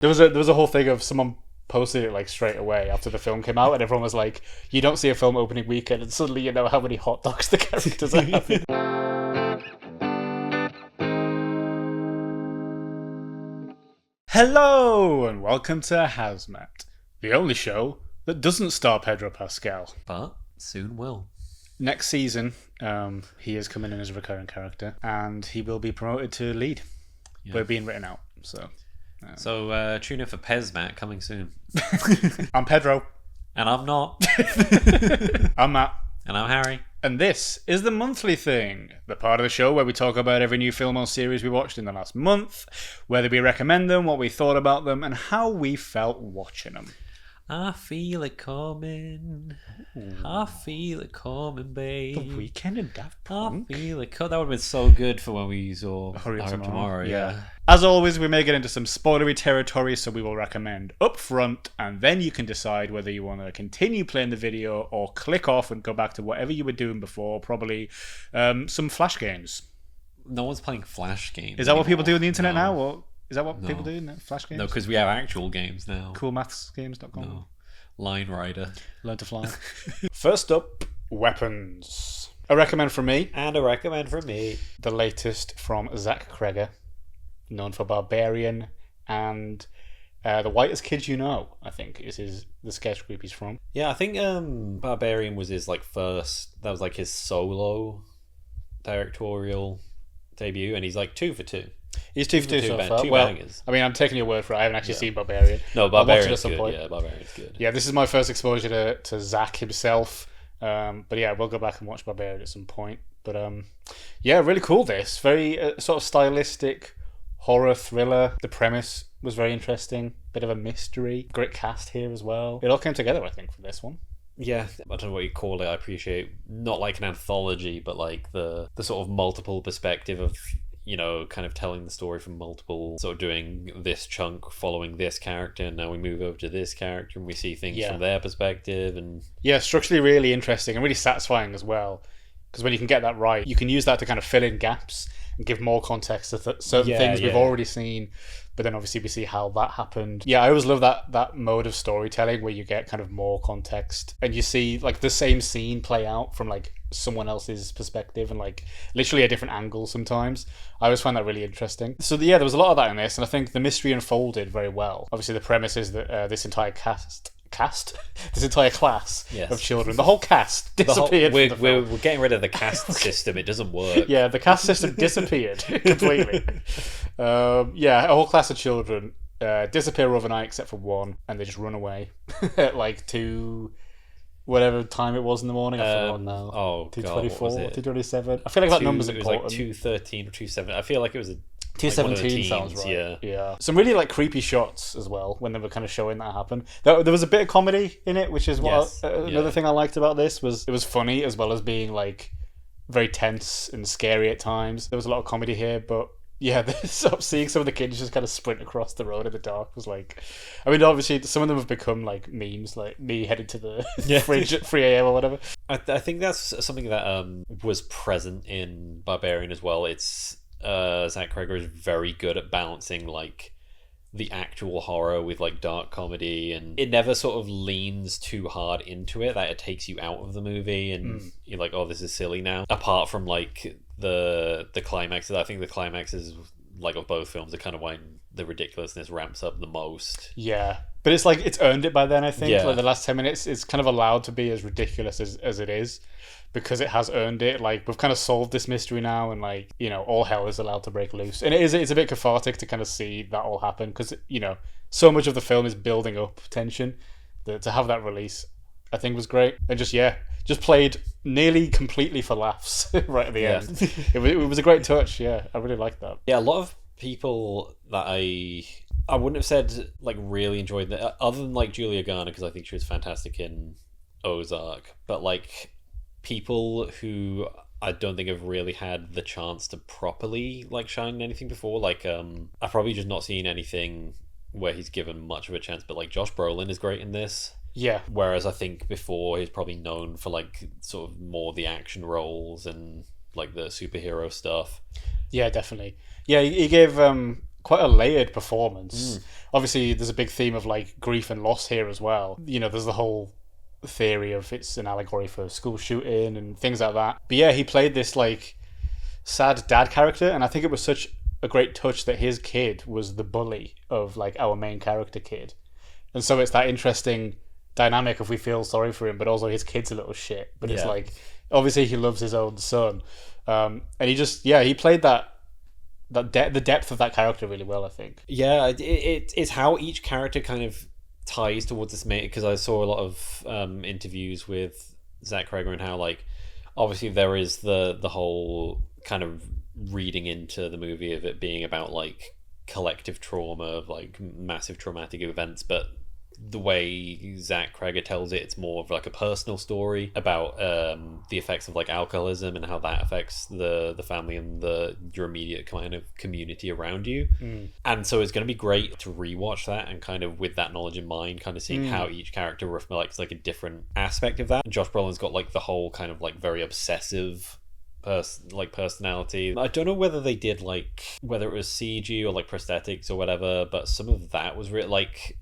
There was a whole thing of someone posted it like straight away after the film came out, and everyone was like, "You don't see a film opening weekend, and suddenly you know how many hot dogs the characters are having." Hello, and welcome to HAZMAT, the only show that doesn't star Pedro Pascal. But soon will. Next season, he is coming in as a recurring character, and he will be promoted to lead. Yeah. We're being written out, so... So tune in for HAZMAT coming soon. I'm Pedro. And I'm not. I'm Matt. And I'm Harry. And this is the monthly thing, the part of the show where we talk about every new film or series we watched in the last month, whether we recommend them, what we thought about them, and how we felt watching them. I feel it coming. Ooh. I feel it coming, babe. The Weekend in Daft Punk. I feel it coming. That would have been so good for when we saw Hurry Up Tomorrow. Yeah. As always, we may get into some spoilery territory, so we will recommend up front, and then you can decide whether you want to continue playing the video or click off and go back to whatever you were doing before, probably some Flash games. No one's playing Flash games. Is that what people do on the internet now? Or is that what people do? Flash games? No, because we have actual games now. Coolmathsgames.com. No. Line Rider. Learn to fly. First up, weapons. A recommend from me. And a recommend from me. The latest from Zach Kreger, known for Barbarian and The Whitest Kids You Know, I think, is the sketch group he's from. Yeah, I think Barbarian was his first. That was his solo directorial debut, and he's 2 for 2. He's 2 for 2 so far. Two well, bangers. I mean, I'm taking your word for it. I haven't actually seen Barbarian. No, Barbarian's good. Yeah, Barbarian's good. Yeah, this is my first exposure to Zach himself. But yeah, we'll go back and watch Barbarian at some point. But yeah, really cool. This very sort of stylistic horror thriller. The premise was very interesting. Bit of a mystery. Great cast here as well. It all came together, I think, for this one. Yeah, I don't know what you call it. I appreciate not like an anthology, but the sort of multiple perspective of, kind of telling the story from multiple, sort of doing this chunk following this character, and now we move over to this character and we see things from their perspective. And yeah, structurally really interesting and really satisfying as well, because when you can get that right, you can use that to kind of fill in gaps and give more context to certain things we've already seen, but then obviously we see how that happened. Yeah, I always love that mode of storytelling where you get kind of more context and you see the same scene play out from someone else's perspective and literally a different angle sometimes. I always find that really interesting. So yeah, there was a lot of that in this, and I think the mystery unfolded very well. Obviously the premise is that this entire this entire class of children, the whole cast disappeared. We're getting rid of the caste system. It doesn't work. Yeah, the caste system disappeared completely. Yeah, a whole class of children disappear overnight except for one, and they just run away at 2 whatever time it was in the morning. I forgot now. 2:24, 2:27. I feel like that number's important. It was 2:13 or 2:17. I feel like it was 2:17 sounds right. Yeah. Some really creepy shots as well when they were kind of showing that happen. There was a bit of comedy in it, which is what another thing I liked about this was it was funny as well as being very tense and scary at times. There was a lot of comedy here, but yeah, seeing some of the kids just kind of sprint across the road in the dark was I mean, obviously some of them have become memes, like me headed to the fridge at 3 a.m. or whatever. I think that's something that was present in Barbarian as well. It's Zach Kreger is very good at balancing the actual horror with dark comedy, and it never sort of leans too hard into it that it takes you out of the movie and you're like, oh, this is silly now. Apart from the climaxes, I think the climaxes of both films are kind of when the ridiculousness ramps up the most. Yeah, but it's it's earned it by then. I think the last 10 minutes it's kind of allowed to be as ridiculous as it is, because it has earned it. We've kind of solved this mystery now, and all hell is allowed to break loose, and it's a bit cathartic to kind of see that all happen, because so much of the film is building up tension. To have that release, I think, was great, and just played nearly completely for laughs right at the end. It was a great touch. Yeah, I really liked that. Yeah, a lot of people that I wouldn't have said really enjoyed that, other than Julia Garner, because I think she was fantastic in Ozark, but people who I don't think have really had the chance to properly shine in anything before. I've probably just not seen anything where he's given much of a chance, but Josh Brolin is great in this. Yeah. Whereas I think before he's probably known for sort of more the action roles and the superhero stuff. Yeah, definitely. Yeah, he gave quite a layered performance. Obviously, there's a big theme of like grief and loss here as well. There's the whole theory of it's an allegory for school shooting and things like that. But yeah, he played this like sad dad character, and I think it was such a great touch that his kid was the bully of like our main character kid, and so it's that interesting dynamic if we feel sorry for him, but also his kid's a little shit. But it's like obviously he loves his own son, and he played the depth of that character really well, I think. Yeah, it's how each character kind of ties towards this mate, because I saw a lot of interviews with Zach Cregger and how like obviously there is the whole kind of reading into the movie of it being about like collective trauma of like massive traumatic events, but the way Zach Cregger tells it, it's more of like a personal story about the effects of like alcoholism and how that affects the family and your immediate kind of community around you. And so it's going to be great to rewatch that and kind of with that knowledge in mind, kind of seeing how each character reflects like a different aspect of that. Josh Brolin's got like the whole kind of like very obsessive personality. I don't know whether they did like whether it was CG or like prosthetics or whatever, but some of that was like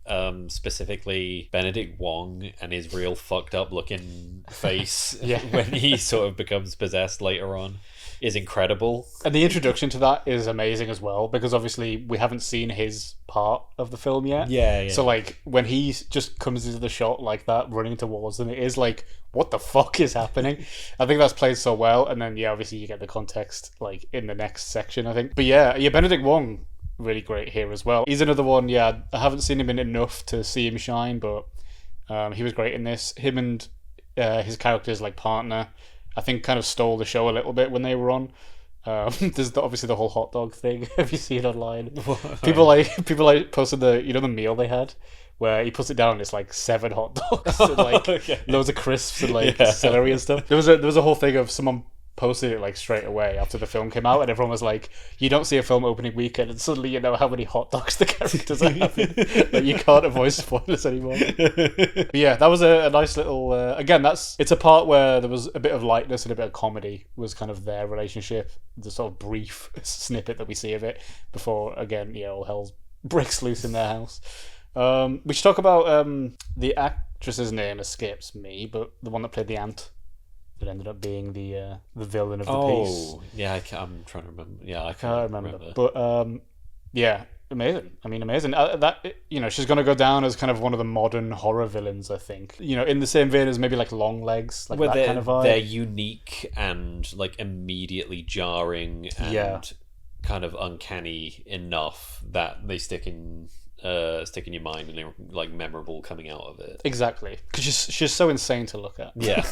specifically Benedict Wong and his real fucked up looking face when he sort of becomes possessed later on is incredible. And the introduction to that is amazing as well, because obviously we haven't seen his part of the film yet. Yeah. So like when he just comes into the shot like that, running towards them, it is like, what the fuck is happening? I think that's played so well. And then obviously you get the context like in the next section, I think. But yeah, Benedict Wong, really great here as well. He's another one. I haven't seen him in enough to see him shine, but he was great in this. Him and his character's like partner, I think, kind of stole the show a little bit when they were on. There's obviously the whole hot dog thing. Have you seen it online? People like posted the meal they had, where he puts it down and it's like 7 hot dogs and like loads of crisps and like celery and stuff. There was a whole thing of someone posted it like straight away after the film came out, and everyone was like, you don't see a film opening weekend and suddenly you know how many hot dogs the characters are having. Like, you can't avoid spoilers anymore. But yeah, that was a nice little again, it's a part where there was a bit of lightness and a bit of comedy was kind of their relationship, the sort of brief snippet that we see of it before again all hell breaks loose in their house. We should talk about the actress's name escapes me, but the one that played the aunt that ended up being the villain of the piece. Yeah, I'm trying to remember. Yeah, I can't remember. But yeah, amazing. I mean, amazing. She's going to go down as kind of one of the modern horror villains, I think. In the same vein as maybe like Longlegs, like that kind of vibe. They're unique and like immediately jarring and kind of uncanny enough that they stick in your mind and they're like memorable coming out of it. Exactly, because she's so insane to look at. Yeah.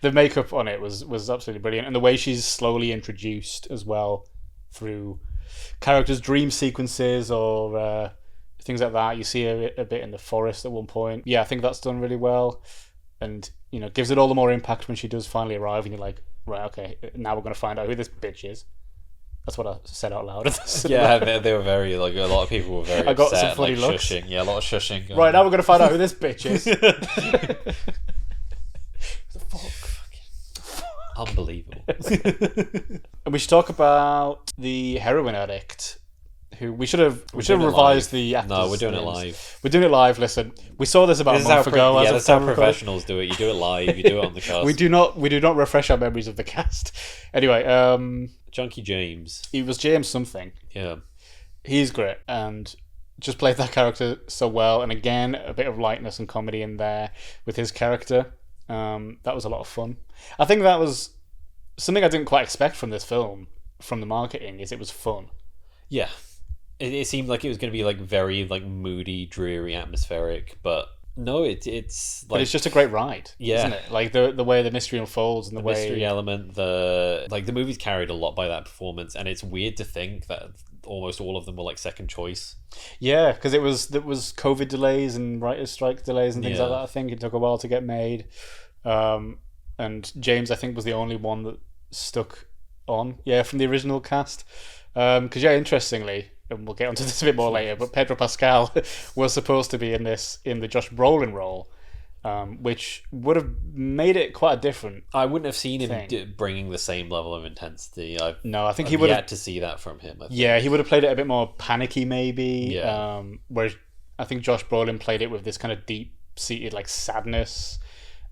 The makeup on it was absolutely brilliant, and the way she's slowly introduced as well through characters' dream sequences or things like that. You see a bit in the forest at one point. Yeah, I think that's done really well, and gives it all the more impact when she does finally arrive, and you're like, right, okay, now we're going to find out who this bitch is. That's what I said out loud. Yeah, they were very, like, a lot of people were very I got upset, some funny like, looks. Shushing. Yeah, a lot of shushing. Right, now we're going to find out who this bitch is. Unbelievable. And we should talk about the heroin addict, who we should have revised the actors. No, we're doing names. it live. We're doing it live. Listen, we saw this about a month ago. Yeah, that's how professionals do it. You do it live. You do it on the cast. We do not refresh our memories of the cast. Anyway, Junkie James. He was James something. Yeah. He's great and just played that character so well. And again, a bit of lightness and comedy in there with his character. That was a lot of fun. I think that was something I didn't quite expect from this film, from the marketing, is it was fun. Yeah. It seemed like it was going to be like very like moody, dreary, atmospheric, but no, it's like, but it's just a great ride, isn't it? Like the way the mystery unfolds and the way mystery element, the movie's carried a lot by that performance, and it's weird to think that almost all of them were like second choice. Yeah, because there was COVID delays and writers' strike delays and things like that. I think it took a while to get made, and James I think was the only one that stuck on. Yeah, from the original cast, because interestingly. And we'll get onto this a bit more later, but Pedro Pascal was supposed to be in the Josh Brolin role, which would have made it quite a different. I wouldn't have seen him bringing the same level of intensity. I think he would have yet to see that from him. Yeah, he would have played it a bit more panicky, maybe. Yeah. Whereas I think Josh Brolin played it with this kind of deep-seated like sadness.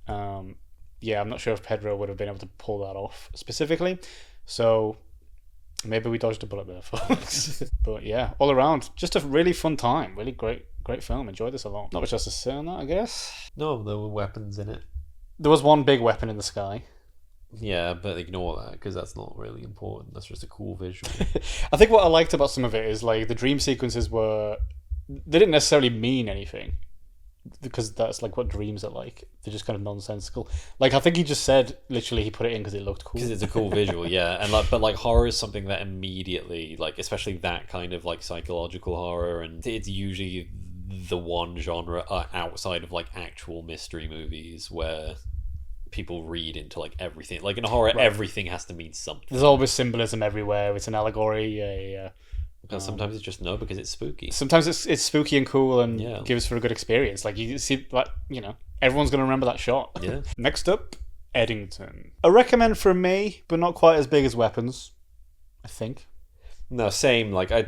I'm not sure if Pedro would have been able to pull that off specifically. So maybe we dodged a bullet there, folks. But yeah, all around, just a really fun time. Really great film. Enjoyed this a lot. Not much else to say on that, I guess. No, there were weapons in it. There was one big weapon in the sky. Yeah, but ignore that because that's not really important. That's just a cool visual. I think what I liked about some of it is like the dream sequences they didn't necessarily mean anything, because that's like what dreams are like. They're just kind of nonsensical. Like I think he just said literally he put it in because it looked cool. Because it's a cool visual, yeah. And but horror is something that immediately, like, especially that kind of like psychological horror, and it's usually the one genre outside of like actual mystery movies where people read into like everything. Like in horror, everything has to mean something. There's always symbolism everywhere. It's an allegory. But sometimes it's just because it's spooky. Sometimes it's spooky and cool and gives for a good experience. Like you see, like everyone's gonna remember that shot. Yeah. Next up, Eddington. A recommend from me, but not quite as big as Weapons, I think. No, same. Like I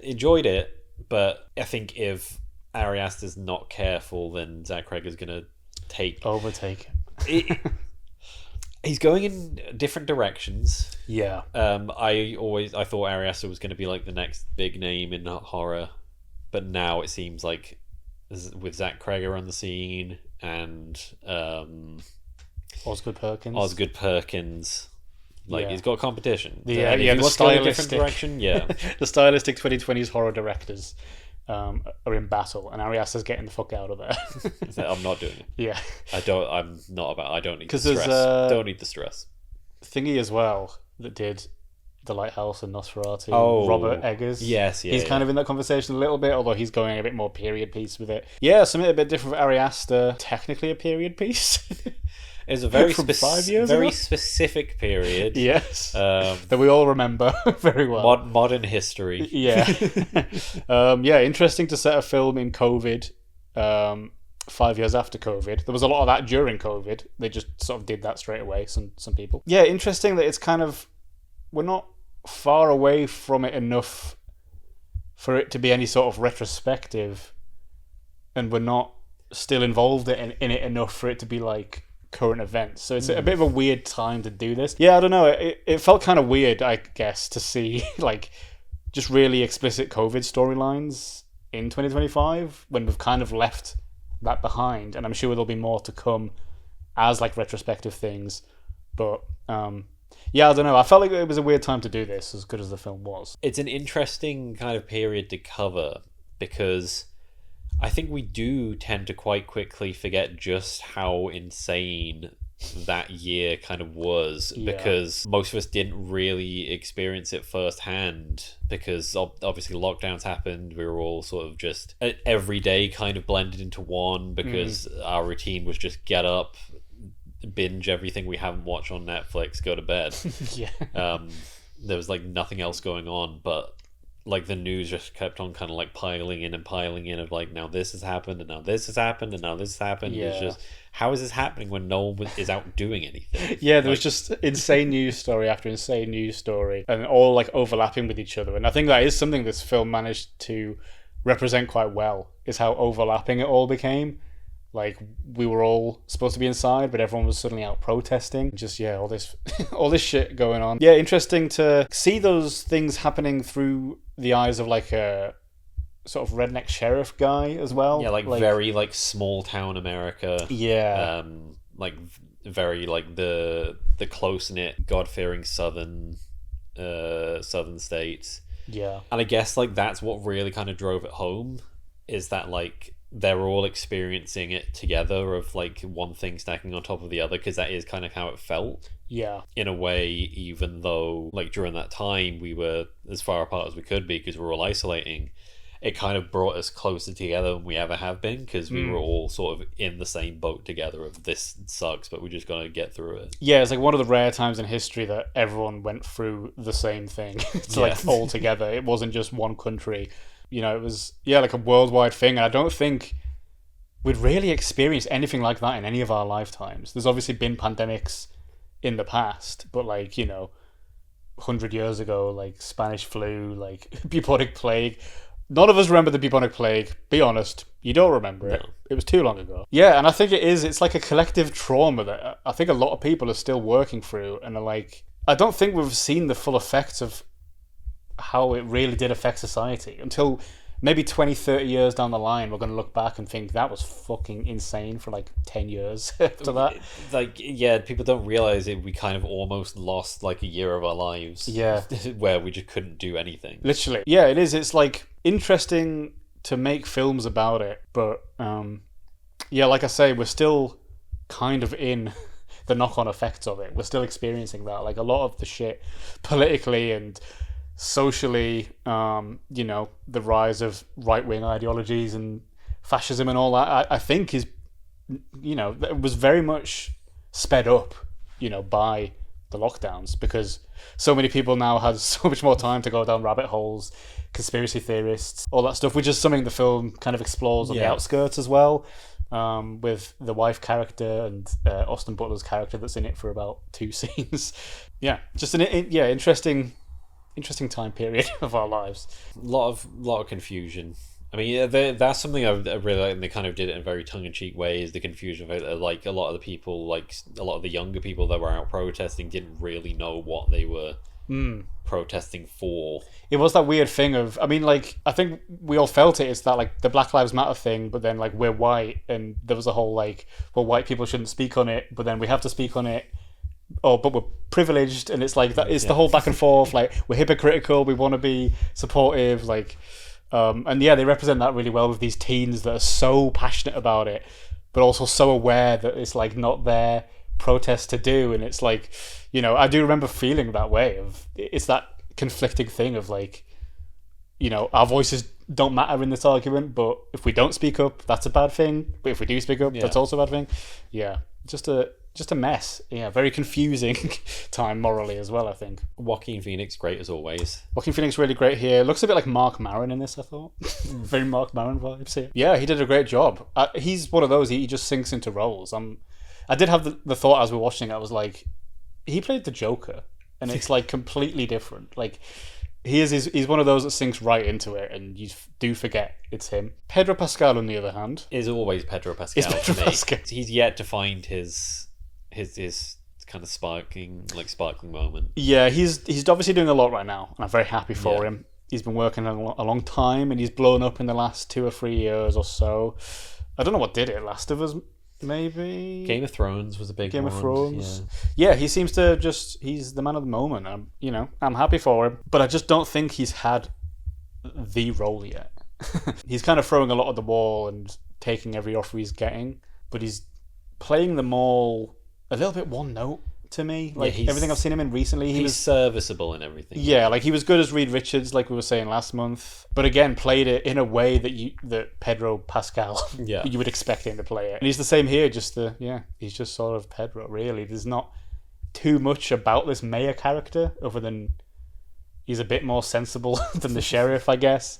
enjoyed it, but I think if Ari Aster's not careful, then Zach Cregger's gonna overtake it. He's going in different directions. Yeah. I thought Ari Aster was going to be like the next big name in horror, but now it seems like with Zach Cregger on the scene and Osgood Perkins, he's got competition. The stylistic go a different direction. Yeah, the stylistic 2020s horror directors are in battle, and Ari Aster's getting the fuck out of there. I'm not doing it. Yeah, I don't need the stress. Don't need the stress. Thingy as well that did The Lighthouse and Nosferatu. Robert Eggers. Yes, he's kind of in that conversation a little bit, although he's going a bit more period piece with it. Yeah, something a bit different for Ari Aster. Technically a period piece. It's a very 5 years very ago? Specific period. Yes, that we all remember very well. Modern history. Yeah. Interesting to set a film in COVID, 5 years after COVID. There was a lot of that during COVID. They just sort of did that straight away, some people. Yeah, interesting that it's kind of... We're not far away from it enough for it to be any sort of retrospective, and we're not still involved in it enough for it to be like current events. So it's a bit of a weird time to do this. Yeah, I don't know. It felt kind of weird, I guess, to see like just really explicit COVID storylines in 2025 when we've kind of left that behind. And I'm sure there'll be more to come as like retrospective things. But I don't know. I felt like it was a weird time to do this, as good as the film was. It's an interesting kind of period to cover because I think we do tend to quite quickly forget just how insane that year kind of was, because most of us didn't really experience it firsthand, because obviously lockdowns happened. We were all sort of just every day kind of blended into one, because our routine was just get up, binge everything we haven't watched on Netflix, go to bed. There was like nothing else going on, but like the news just kept on kind of like piling in of like, now this has happened, and now this has happened, and now this has happened. It's just, how is this happening when no one is out doing anything? There was just insane news story after insane news story, and all like overlapping with each other. And I think that is something this film managed to represent quite well, is how overlapping it all became. Like, we were all supposed to be inside, but everyone was suddenly out protesting. Just, all this shit going on. Yeah, interesting to see those things happening through the eyes of, like, a sort of redneck sheriff guy as well. Yeah, like very, like, small-town America. Yeah. Like, very, like, the close-knit, God-fearing southern states. Yeah. And I guess, like, that's what really kind of drove it home, is that, like, they're all experiencing it together, of like one thing stacking on top of the other, because that is kind of how it felt. Yeah. In a way, even though like during that time we were as far apart as we could be because we were all isolating, it kind of brought us closer together than we ever have been, because we were all sort of in the same boat together of this sucks, but we're just going to get through it. Yeah, it's like one of the rare times in history that everyone went through the same thing. Like all together. It wasn't just one country. You know, it was, like a worldwide thing. And I don't think we'd really experienced anything like that in any of our lifetimes. There's obviously been pandemics in the past, but like, 100 years ago, like Spanish flu, like bubonic plague. None of us remember the bubonic plague. Be honest, you don't remember it. It was too long ago. Yeah, and I think it's like a collective trauma that I think a lot of people are still working through, and are like, I don't think we've seen the full effects of how it really did affect society until maybe 20, 30 years down the line. We're going to look back and think that was fucking insane for like 10 years after that. Like, yeah, people don't realize it. We kind of almost lost like a year of our lives. Yeah. Where we just couldn't do anything. Literally. Yeah, it is. It's like interesting to make films about it. But yeah, like I say, we're still kind of in the knock-on effects of it. We're still experiencing that. Like a lot of the shit politically and socially, the rise of right-wing ideologies and fascism and all that, I think is, it was very much sped up, by the lockdowns, because so many people now had so much more time to go down rabbit holes, conspiracy theorists, all that stuff, which is something the film kind of explores on the outskirts as well, with the wife character and Austin Butler's character that's in it for about 2 scenes. Yeah, just an interesting time period of our lives. A lot of confusion. I mean, that's something I really like, and they kind of did it in a very tongue-in-cheek way, is the confusion of like a lot of the people, like a lot of the younger people that were out protesting didn't really know what they were protesting for. It was that weird thing of, I mean, like, I think we all felt it. It's that, like, the Black Lives Matter thing, but then, like, we're white, and there was a whole, like, well, white people shouldn't speak on it, but then we have to speak on it. Oh, but we're privileged, and it's like that. It's the whole back and forth. Like, we're hypocritical. We want to be supportive. Like, and yeah, they represent that really well with these teens that are so passionate about it, but also so aware that it's like not their protest to do. And it's like, I do remember feeling that way. It's that conflicting thing of like, our voices don't matter in this argument, but if we don't speak up, that's a bad thing. But if we do speak up, that's also a bad thing. Yeah, just a mess. Yeah, very confusing time morally as well, I think. Joaquin Phoenix, great as always. Joaquin Phoenix really great here. Looks a bit like Mark Maron in this, I thought. Very Mark Maron vibes here. Yeah, he did a great job. He's one of those, he just sinks into roles. I did have the thought as we were watching it, I was like, he played the Joker, and it's like completely different. Like, he's one of those that sinks right into it, and you do forget it's him. Pedro Pascal, on the other hand, is always Pedro Pascal to me. He's yet to find his kind of sparkling moment. Yeah, he's obviously doing a lot right now, and I'm very happy for him. He's been working a long time, and he's blown up in the last 2 or 3 years or so. I don't know what did it. Last of Us, maybe. Game of Thrones was a big one. Game of Thrones. Yeah, he seems to he's the man of the moment. I'm happy for him, but I just don't think he's had the role yet. He's kind of throwing a lot at the wall and taking every offer he's getting, but he's playing them all a little bit one note to me. Like, everything I've seen him in recently, he's serviceable in everything. Yeah, like he was good as Reed Richards, like we were saying last month, but again played it in a way that Pedro Pascal you would expect him to play it. And he's the same here, he's just sort of Pedro, really. There's not too much about this mayor character other than he's a bit more sensible than the sheriff, I guess.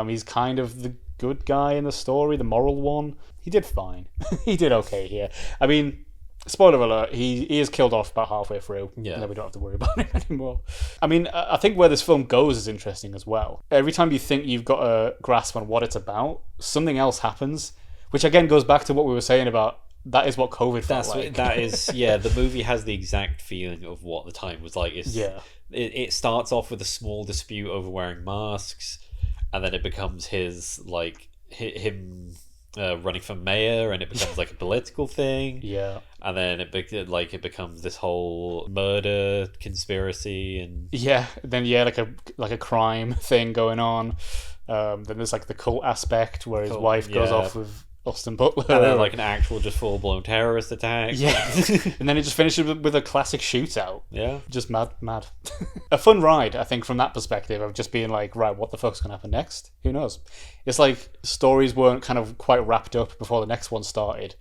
He's kind of the good guy in the story, the moral one. He did fine. He did okay here. I mean, spoiler alert, he is killed off about halfway through. Yeah. And then we don't have to worry about him anymore. I mean, I think where this film goes is interesting as well. Every time you think you've got a grasp on what it's about, something else happens, which again goes back to what we were saying about that is what COVID felt like. That is, the movie has the exact feeling of what the time was like. It starts off with a small dispute over wearing masks, and then it becomes him running for mayor, and it becomes like a political thing. Yeah. And then it becomes this whole murder conspiracy, and like a crime thing going on. Then there's like the cult aspect where his wife goes off with Austin Butler, and then like an actual just full blown terrorist attack. Yeah. And then it just finishes with a classic shootout. Yeah. Just mad. A fun ride, I think, from that perspective of just being like, right, what the fuck's gonna happen next? Who knows? It's like stories weren't kind of quite wrapped up before the next one started,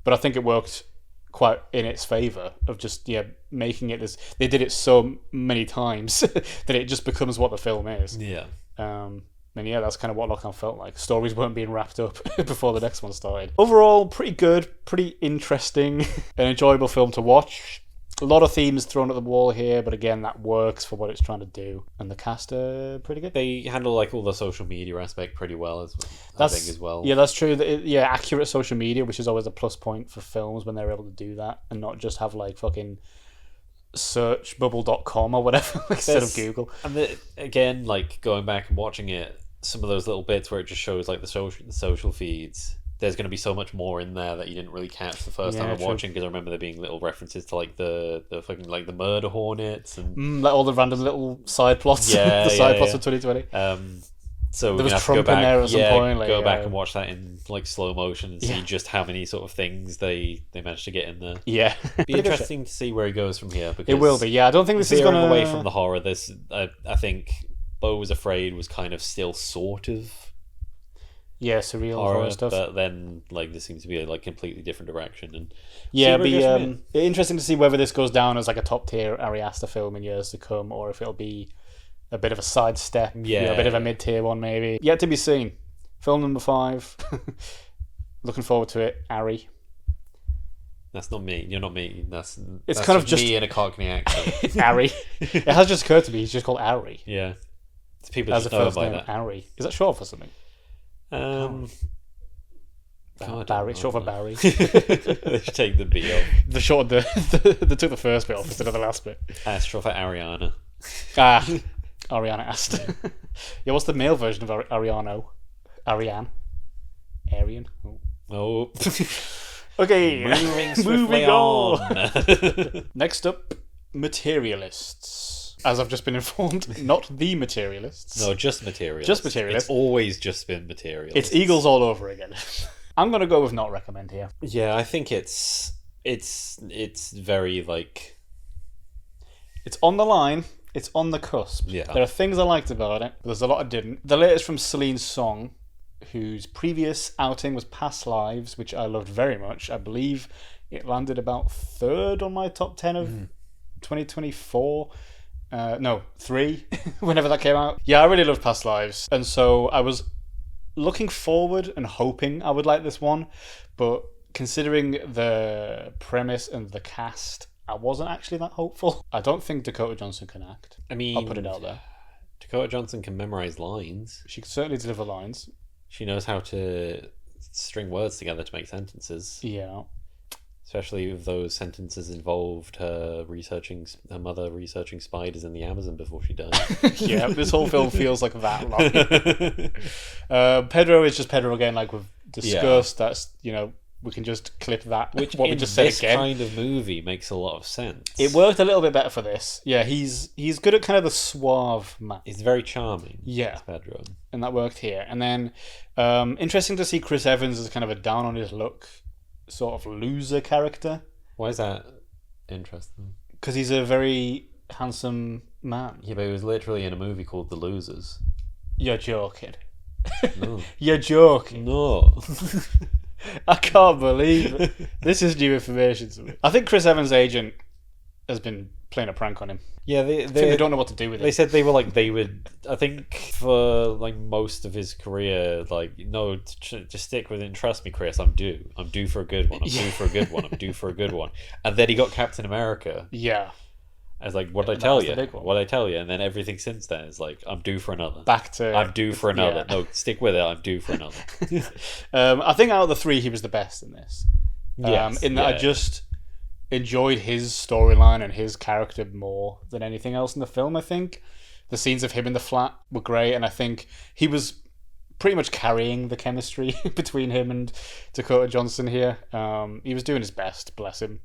but I think it worked quite in its favor of just making it this. They did it so many times that it just becomes what the film is. Yeah. And yeah, that's kind of what Lockdown felt like. Stories weren't being wrapped up before the next one started. Overall, pretty good, pretty interesting, an enjoyable film to watch. A lot of themes thrown at the wall here, but again, that works for what it's trying to do. And the cast are pretty good. They handle like all the social media aspect pretty well, I think, as well. Yeah, that's true. Accurate social media, which is always a plus point for films when they're able to do that and not just have like fucking search bubble.com or whatever instead of Google. And again, like going back and watching it, some of those little bits where it just shows like the social feeds, there's going to be so much more in there that you didn't really catch the first time I'm watching, because I remember there being little references to like the fucking like the murder hornets and like all the random little side plots. The side plots of 2020. So there was Trump in there at some point. Like, go back and watch that in like slow motion and see just how many sort of things they managed to get in there. Yeah, be interesting to see where he goes from here. Because it will be. Yeah, I don't think this is going away from the horror. This I think Beau Was Afraid was kind of still sort of surreal horror stuff, but then like this seems to be a like completely different direction. And it'll be interesting to see whether this goes down as like a top tier Ari Aster film in years to come, or if it'll be a bit of a sidestep, a bit of a mid tier one maybe. Yet to be seen. Film number 5. Looking forward to it. Ari. That's not me. You're not me. That's kind of just me in a Cockney accent. Ari. It has just occurred to me. He's just called Ari. Yeah. People as just a know first by name. that. Ari. Is that short for something? Barry. Short for Barry. They should take the B off. They took the first bit off instead of the last bit. That's short for Ariana. Ariana asked. Yeah, what's the male version of Ariano? Ariane? Arian? Oh. Okay. Moving swiftly on. Next up, Materialists. As I've just been informed, not the Materialists. No, just Materialists. Just Materialists. It's always just been Materialists. It's Eagles all over again. I'm going to go with not recommend here. Yeah, I think it's very like... It's on the line. It's on the cusp. Yeah. There are things I liked about it, but there's a lot I didn't. The latest from Celine Song, whose previous outing was Past Lives, which I loved very much. I believe it landed about 3rd on my top 10 of 2024. No, 3, whenever that came out. Yeah, I really loved Past Lives. And so I was looking forward and hoping I would like this one, but considering the premise and the cast, I wasn't actually that hopeful. I don't think Dakota Johnson can act. I mean, I'll put it out there. Dakota Johnson can memorize lines. She can certainly deliver lines. She knows how to string words together to make sentences. Yeah. Especially if those sentences involved her mother researching spiders in the Amazon before she died. Yeah, this whole film feels like that long. Pedro is just Pedro again, like we've discussed. Yeah. That's, we can just clip that. Which what we just said again. This kind of movie makes a lot of sense. It worked a little bit better for this. Yeah, he's good at kind of the suave man. He's very charming. Yeah, Pedro, and that worked here. And then interesting to see Chris Evans as kind of a down on his luck sort of loser character. Why is that interesting? Because he's a very handsome man. Yeah, but he was literally in a movie called The Losers. You're joking. No. You're joking. No. I can't believe it. This is new information to me. I think Chris Evans' agent has been playing a prank on him. Yeah, they don't know what to do with it. They said they would. I think for like most of his career, like, no, just stick with it and trust me, Chris. I'm due for a good one. I'm due for a good one. I'm due for a good one. And then he got Captain America. Yeah. I was like, what did I tell you? What did I tell you? And then everything since then is like, I'm due for another. I'm due for another. Yeah. No, stick with it. I'm due for another. I think out of the 3, he was the best in this. Yes, in that I just enjoyed his storyline and his character more than anything else in the film. I think the scenes of him in the flat were great, and I think he was pretty much carrying the chemistry between him and Dakota Johnson here. He was doing his best, bless him.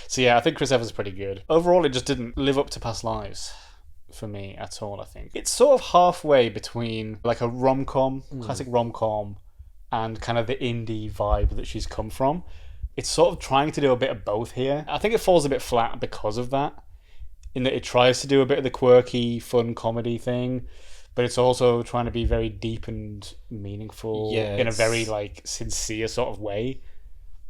So yeah, I think Chris Evans is pretty good. Overall, it just didn't live up to Past Lives for me at all, I think. It's sort of halfway between like a rom-com, classic rom-com, and kind of the indie vibe that she's come from. It's sort of trying to do a bit of both here. I think it falls a bit flat because of that, in that it tries to do a bit of the quirky, fun comedy thing, but it's also trying to be very deep and meaningful in a very like sincere sort of way.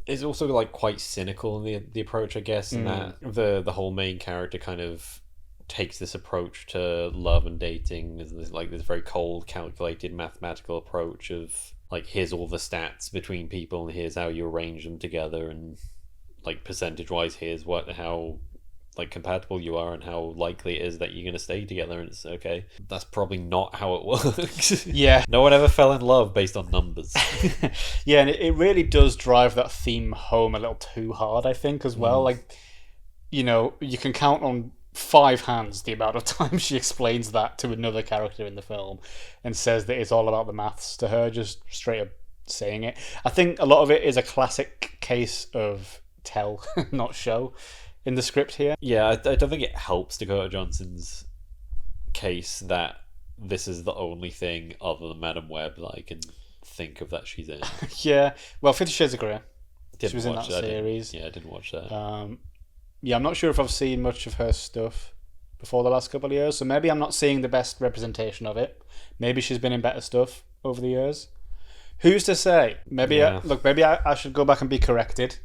It's also like quite cynical in the approach, I guess, in that the whole main character kind of takes this approach to love and dating. There's this very cold, calculated, mathematical approach of like, here's all the stats between people and here's how you arrange them together, and like percentage wise, here's how like compatible you are and how likely it is that you're going to stay together. And it's okay, that's probably not how it works. Yeah. No one ever fell in love based on numbers. Yeah, and it really does drive that theme home a little too hard, I think, as well. Like, you know, you can count on 5 hands the amount of time she explains that to another character in the film and says that it's all about the maths to her, just straight up saying it. I think a lot of it is a classic case of tell, not show, in the script here. Yeah, I don't think it helps Dakota Johnson's case that this is the only thing other than Madam Web that I can think of that she's in. Yeah, well, 50 Shades of Grey. Didn't She was in watch that series. I didn't watch that. Yeah, I'm not sure if I've seen much of her stuff before the last couple of years, so maybe I'm not seeing the best representation of it. Maybe she's been in better stuff over the years. Who's to say? Maybe I should go back and be corrected.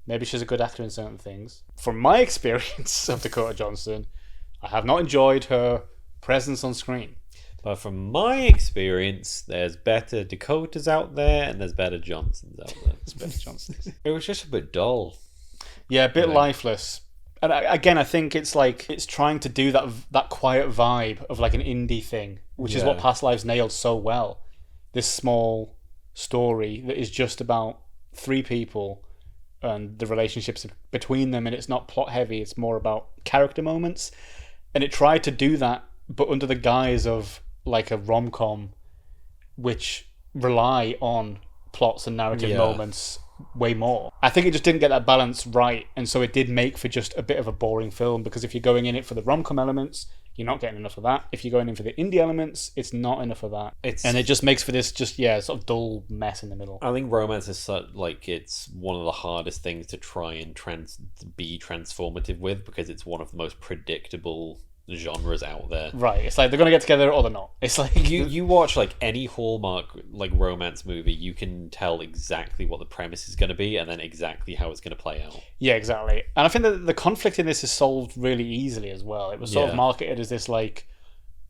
Maybe she's a good actor in certain things. From my experience of Dakota Johnson, I have not enjoyed her presence on screen. But from my experience, there's better Dakotas out there and there's better Johnsons out there. It's better Johnsons. It was just a bit dull. Yeah, a bit lifeless. And again, I think it's like it's trying to do that quiet vibe of like an indie thing, which is what Past Lives nailed so well. This small story that is just about 3 people and the relationships between them, and it's not plot heavy, it's more about character moments. And it tried to do that, but under the guise of like a rom-com, which rely on plots and narrative moments way more. I think it just didn't get that balance right, and so it did make for just a bit of a boring film, because if you're going in it for the rom-com elements, you're not getting enough of that. If you're going in for the indie elements, it's not enough of that. And it just makes for this sort of dull mess in the middle. I think romance is it's one of the hardest things to try and be transformative with, because it's one of the most predictable genres out there. Right, it's like they're gonna get together or they're not. It's like you watch like any Hallmark like romance movie, you can tell exactly what the premise is going to be and then exactly how it's going to play out. Yeah, exactly. And I think that the conflict in this is solved really easily as well. It was sort of marketed as this like,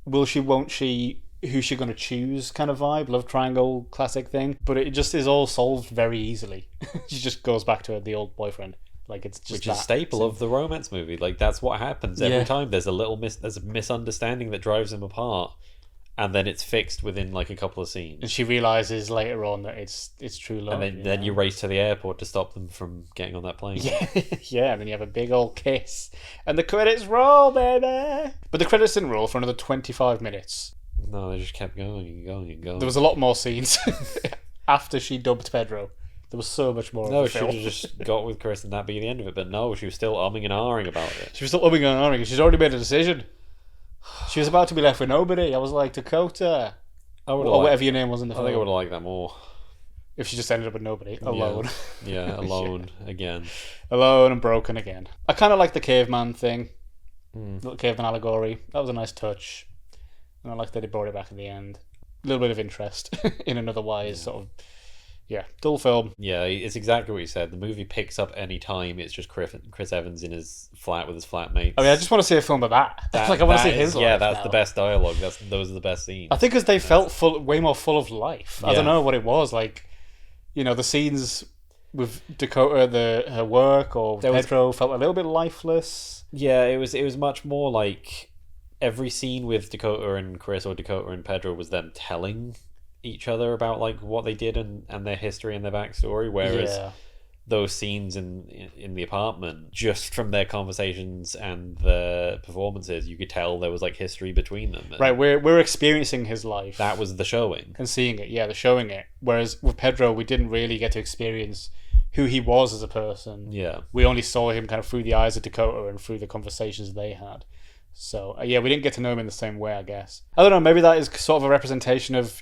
will she, won't she, who's she going to choose kind of vibe, love triangle classic thing. But it just is all solved very easily. She just goes back to the old boyfriend. Like, it's just which is a staple of the romance movie. Like, that's what happens every time. There's a misunderstanding that drives them apart, and then it's fixed within like a couple of scenes. And she realizes later on that it's true love. And then you race to the airport to stop them from getting on that plane. Yeah, and then you have a big old kiss, and the credits roll, baby. But the credits didn't roll for another 25 minutes. No, they just kept going and going and going. There was a lot more scenes after she dubbed Pedro. There was so much more. No, she should have just got with Chris and that be the end of it. But no, she was still umming and ahhing about it. She was still umming and ahhing. She's already made a decision. She was about to be left with nobody. I was like, Dakota, or whatever your name was in the film. I think I would have liked that more. If she just ended up with nobody, alone. Yeah, alone again. Alone and broken again. I kind of like the caveman thing, little caveman allegory. That was a nice touch, and I like that he brought it back in the end. A little bit of interest in an otherwise sort of. Yeah, dull film. Yeah, it's exactly what you said. The movie picks up any time it's just Chris Evans in his flat with his flatmates. I mean, I just want to see a film of that. Like, I want to see his life. Yeah, that's the best dialogue. Those are the best scenes. I think because they felt way more full of life. I don't know what it was. Like, the scenes with Dakota, her work, or Pedro felt a little bit lifeless. Yeah, it was much more like every scene with Dakota and Chris or Dakota and Pedro was them telling each other about like what they did and their history and their backstory, whereas those scenes in the apartment, just from their conversations and the performances, you could tell there was like history between them. Right, we're experiencing his life. That was the showing and seeing it. Yeah, the showing it. Whereas with Pedro, we didn't really get to experience who he was as a person. Yeah, we only saw him kind of through the eyes of Dakota and through the conversations they had. So we didn't get to know him in the same way, I guess. I don't know. Maybe that is sort of a representation of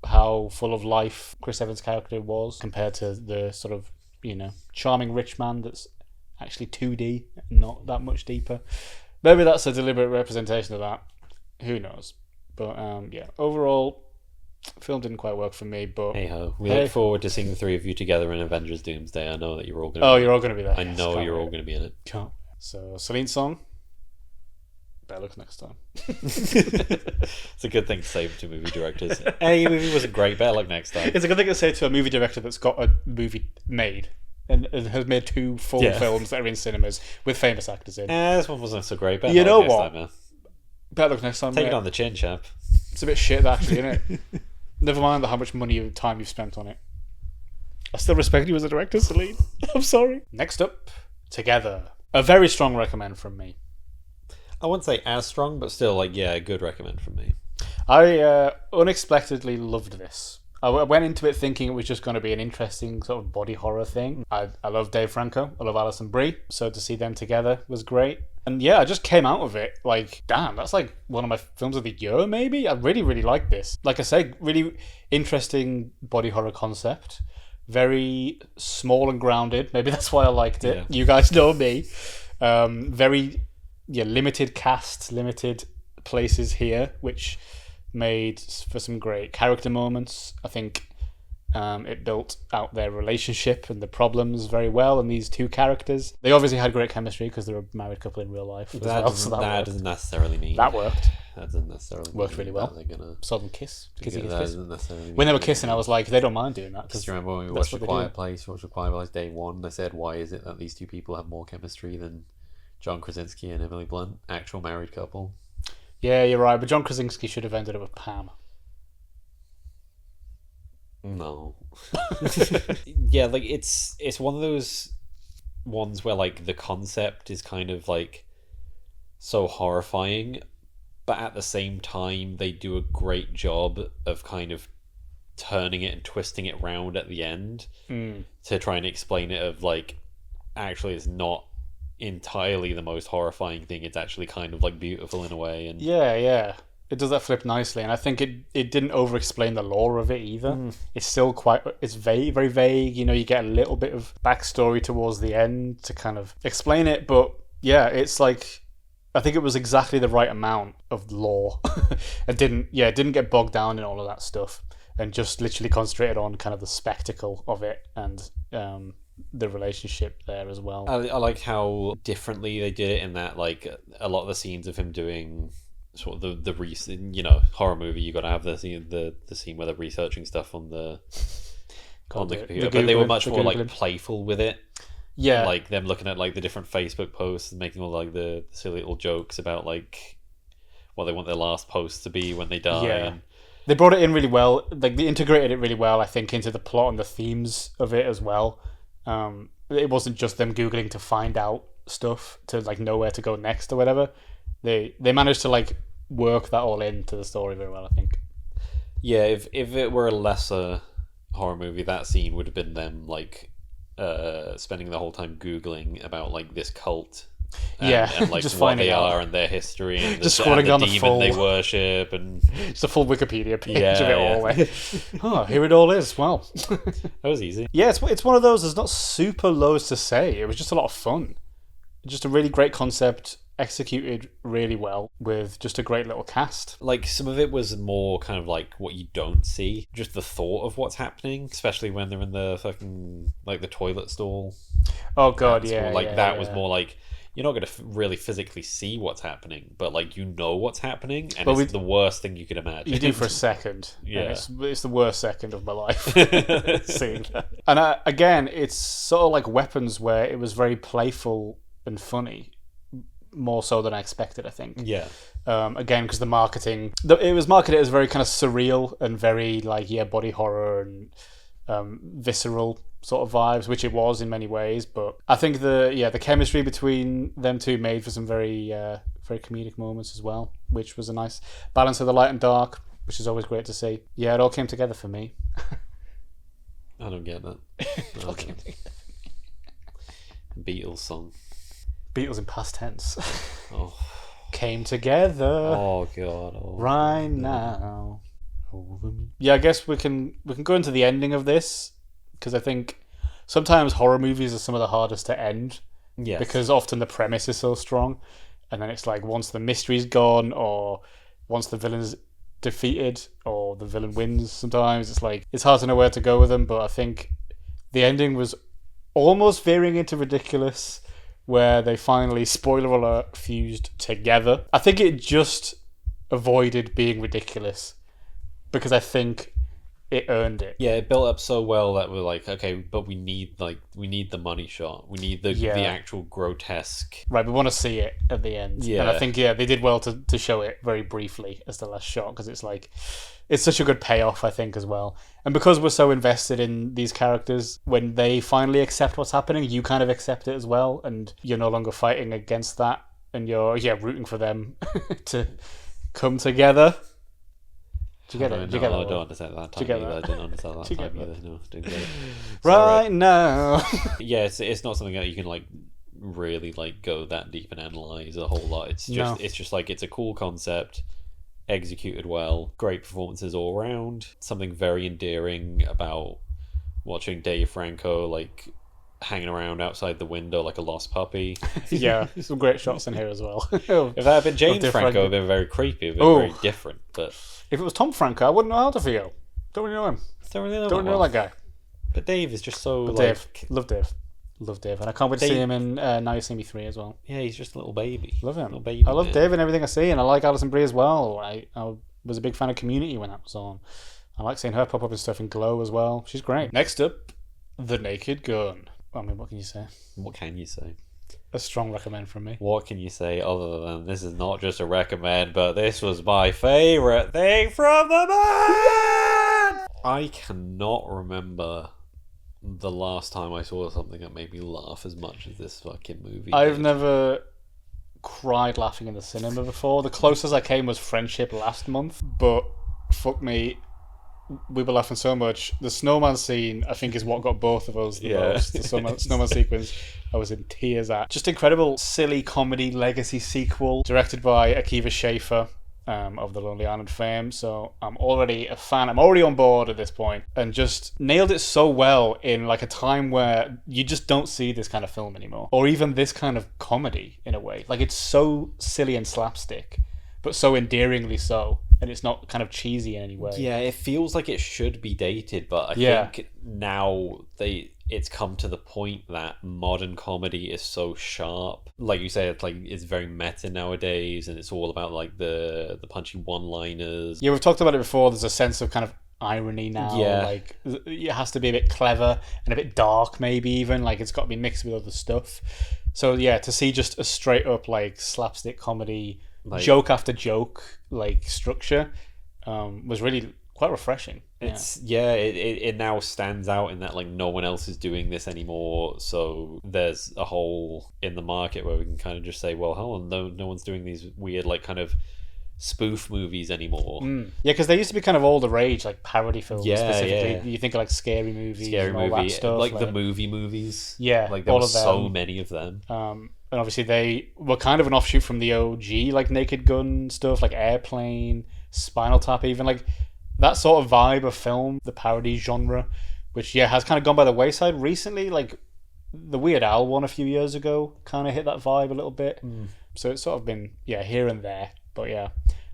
how full of life Chris Evans' character was compared to the sort of, charming rich man that's actually 2D, not that much deeper. Maybe that's a deliberate representation of that. Who knows? But overall, film didn't quite work for me. But hey-ho. We look forward to seeing the three of you together in Avengers Doomsday. I know that you're all going to you're all going to be there. I know you're all going to be in it. Can't. So, Celine's song? Better luck next time. It's a good thing to say to movie directors. Hey, your movie wasn't great. Better luck next time. It's a good thing to say to a movie director that's got a movie made and has made 2 full films that are in cinemas with famous actors in. This one wasn't so great. Better you know luck next what? time, man. Better luck next time. Take mate. it on the chin, chap. It's a bit shit, actually, isn't it? Never mind how much money and time you've spent on it. I still respect you as a director, Celine. I'm sorry. Next up, Together. A very strong recommend from me. I wouldn't say as strong, but still, like, yeah, a good recommend from me. I unexpectedly loved this. I went into it thinking it was just going to be an interesting sort of body horror thing. I love Dave Franco. I love Alison Brie. So to see them together was great. And yeah, I just came out of it like, damn, that's like one of my films of the year, maybe. I really, really liked this. Like I say, really interesting body horror concept. Very small and grounded. Maybe that's why I liked it. Yeah. You guys know me. Very limited cast, limited places here, which made for some great character moments. I think it built out their relationship and the problems very well. And these 2 characters, they obviously had great chemistry because they're a married couple in real life. That doesn't necessarily mean that worked. That doesn't necessarily worked really well. They're gonna saw them kiss. Kissy kiss. Doesn't necessarily When they were kissing, I was like, they don't mind doing that. Because you remember when we watched A Quiet Place? Day 1. They said, why is it that these 2 people have more chemistry than John Krasinski and Emily Blunt, actual married couple? Yeah, you're right. But John Krasinski should have ended up with Pam. No. Yeah, like it's one of those ones where like the concept is kind of like so horrifying, but at the same time they do a great job of kind of turning it and twisting it round at the end to try and explain it of like, actually it's not entirely the most horrifying thing, it's actually kind of like beautiful in a way. And yeah, it does that flip nicely, and I think it didn't over explain the lore of it either. It's still it's vague, very vague. You know, you get a little bit of backstory towards the end to kind of explain it, but yeah, it's like, I think it was exactly the right amount of lore and didn't get bogged down in all of that stuff, and just literally concentrated on kind of the spectacle of it and the relationship there as well. I like how differently they did it in that, like, a lot of the scenes of him doing sort of the recent, horror movie, you got to have the scene where they're researching stuff on the computer, but they were much more like playful with it. Yeah, like them looking at like the different Facebook posts and making all like the silly little jokes about like what they want their last post to be when they die. Yeah. And they brought it in really well. Like, they integrated it really well, I think, into the plot and the themes of it as well. It wasn't just them Googling to find out stuff to like know where to go next or whatever. They managed to like work that all into the story very well, I think. Yeah, if it were a lesser horror movie, that scene would have been them like spending the whole time Googling about like this cult. And like just what they out. are and their history and just scrolling down the demon full they worship and just a full Wikipedia page Yeah, of it all. Like, here it all is. Well, that was easy. Yeah, it's one of those. There's not super loads to say. It was just a lot of fun. Just a really great concept, executed really well with just a great little cast. Like, some of it was more kind of like what you don't see, just the thought of what's happening, especially when they're in the fucking like the toilet stall. Oh god, That's yeah, more like yeah, that yeah. was more like, you're not going to really physically see what's happening, but like you know what's happening, and Well, it's the worst thing you could imagine. You do for a second. Yeah. And it's the worst second of my life seeing that. And again, it's sort of like Weapons, where it was very playful and funny, more so than I expected, I think. Yeah. Again, because the marketing, it was marketed as very kind of surreal and very like, body horror and visceral sort of vibes, which it was in many ways. But I think the chemistry between them two made for some very very comedic moments as well, which was a nice balance of the light and dark, which is always great to see. Yeah, it all came together for me. I don't get that. Beatles song. Beatles in past tense. Oh. Came together. Oh god. Oh. Right now. Over me. Yeah, I guess we can go into the ending of this, because I think sometimes horror movies are some of the hardest to end. Yes. Because often the premise is so strong, and then it's like once the mystery's gone, or once the villain's defeated, or the villain wins, sometimes it's like it's hard to know where to go with them. But I think the ending was almost veering into ridiculous where they finally, spoiler alert, fused together. I think it just avoided being ridiculous because I think it earned it. Yeah, it built up so well that we're like, okay, but we need the money shot. We need the actual grotesque. Right, we want to see it at the end. Yeah. And I think, they did well to show it very briefly as the last shot, because it's like, it's such a good payoff, I think, as well. And because we're so invested in these characters, when they finally accept what's happening, you kind of accept it as well, and you're no longer fighting against that, and you're, rooting for them to come together. Do you get it? I don't understand that time either. I didn't understand that time either. No, didn't get it. Right now. Yeah, it's not something that you can like really like go that deep and analyze a whole lot. It's just like it's a cool concept, executed well, great performances all around. Something very endearing about watching Dave Franco like hanging around outside the window like a lost puppy. Yeah, some great shots in here as well. If that had been James Franco, it would have been very creepy, it would have been very different. But if it was Tom Franco, I wouldn't know how to feel. Don't really know him. Don't really know that guy. But Dave is just so Dave, love Dave, and I can't wait to see him in Now You See Me 3 as well. Yeah, he's just a little baby. Love him. Little baby I love Dave and everything I see, and I like Alison Brie as well. I was a big fan of Community when that was on. I like seeing her pop up and stuff in Glow as well. She's great. Next up, The Naked Gun. I mean, what can you say? What can you say? A strong recommend from me. What can you say other than this is not just a recommend, but this was my favourite thing from the man? I cannot remember the last time I saw something that made me laugh as much as this fucking movie. I've never cried laughing in the cinema before. The closest I came was Friendship last month, but fuck me, we were laughing so much. The snowman scene, I think, is what got both of us the most. The snowman sequence, I was in tears at. Just incredible, silly comedy legacy sequel, directed by Akiva Schaffer of the Lonely Island fame. So I'm already a fan. I'm already on board at this point, and just nailed it so well in like a time where you just don't see this kind of film anymore, or even this kind of comedy in a way. Like, it's so silly and slapstick, but so endearingly so. And it's not kind of cheesy in any way. Yeah, it feels like it should be dated, but I think now it's come to the point that modern comedy is so sharp. Like you say, it's very meta nowadays, and it's all about like the punchy one-liners. Yeah, we've talked about it before. There's a sense of kind of irony now. Yeah. Like, it has to be a bit clever and a bit dark, maybe even. Like, it's got to be mixed with other stuff. So yeah, to see just a straight up like slapstick comedy, like, joke after joke, like structure, was really quite refreshing. It now stands out in that like no one else is doing this anymore, so there's a hole in the market where we can kind of just say, well, hold on, no one's doing these weird like kind of spoof movies anymore. Yeah, because they used to be kind of all the rage, like parody films specifically. Yeah. You think of like Scary Movie, all that stuff, like the movie movies. Yeah, like there were so many of them. And obviously they were kind of an offshoot from the OG like Naked Gun stuff, like Airplane, Spinal Tap, even like that sort of vibe of film, the parody genre, which has kind of gone by the wayside recently. Like the Weird Al one a few years ago kind of hit that vibe a little bit. So it's sort of been here and there, but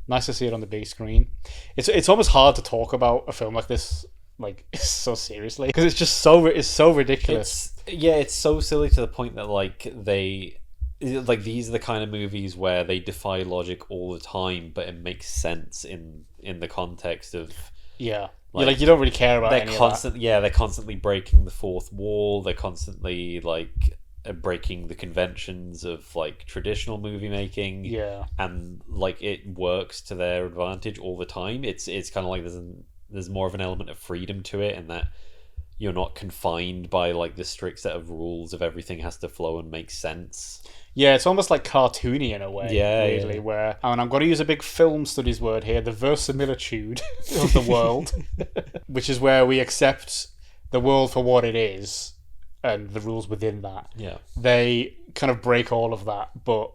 nice to see it on the big screen. It's almost hard to talk about a film like this like so seriously, because it's so ridiculous. It's so silly to the point that like these are the kind of movies where they defy logic all the time, but it makes sense in the context of you don't really care about any of that. They're constantly breaking the fourth wall. They're constantly like breaking the conventions of like traditional movie making. And like it works to their advantage all the time. It's kind of like there's more of an element of freedom to it, and that you're not confined by like the strict set of rules of everything has to flow and make sense. Yeah, it's almost like cartoony in a way, weirdly, where, and I'm going to use a big film studies word here, the verisimilitude of the world, which is where we accept the world for what it is and the rules within that. Yeah. They kind of break all of that, but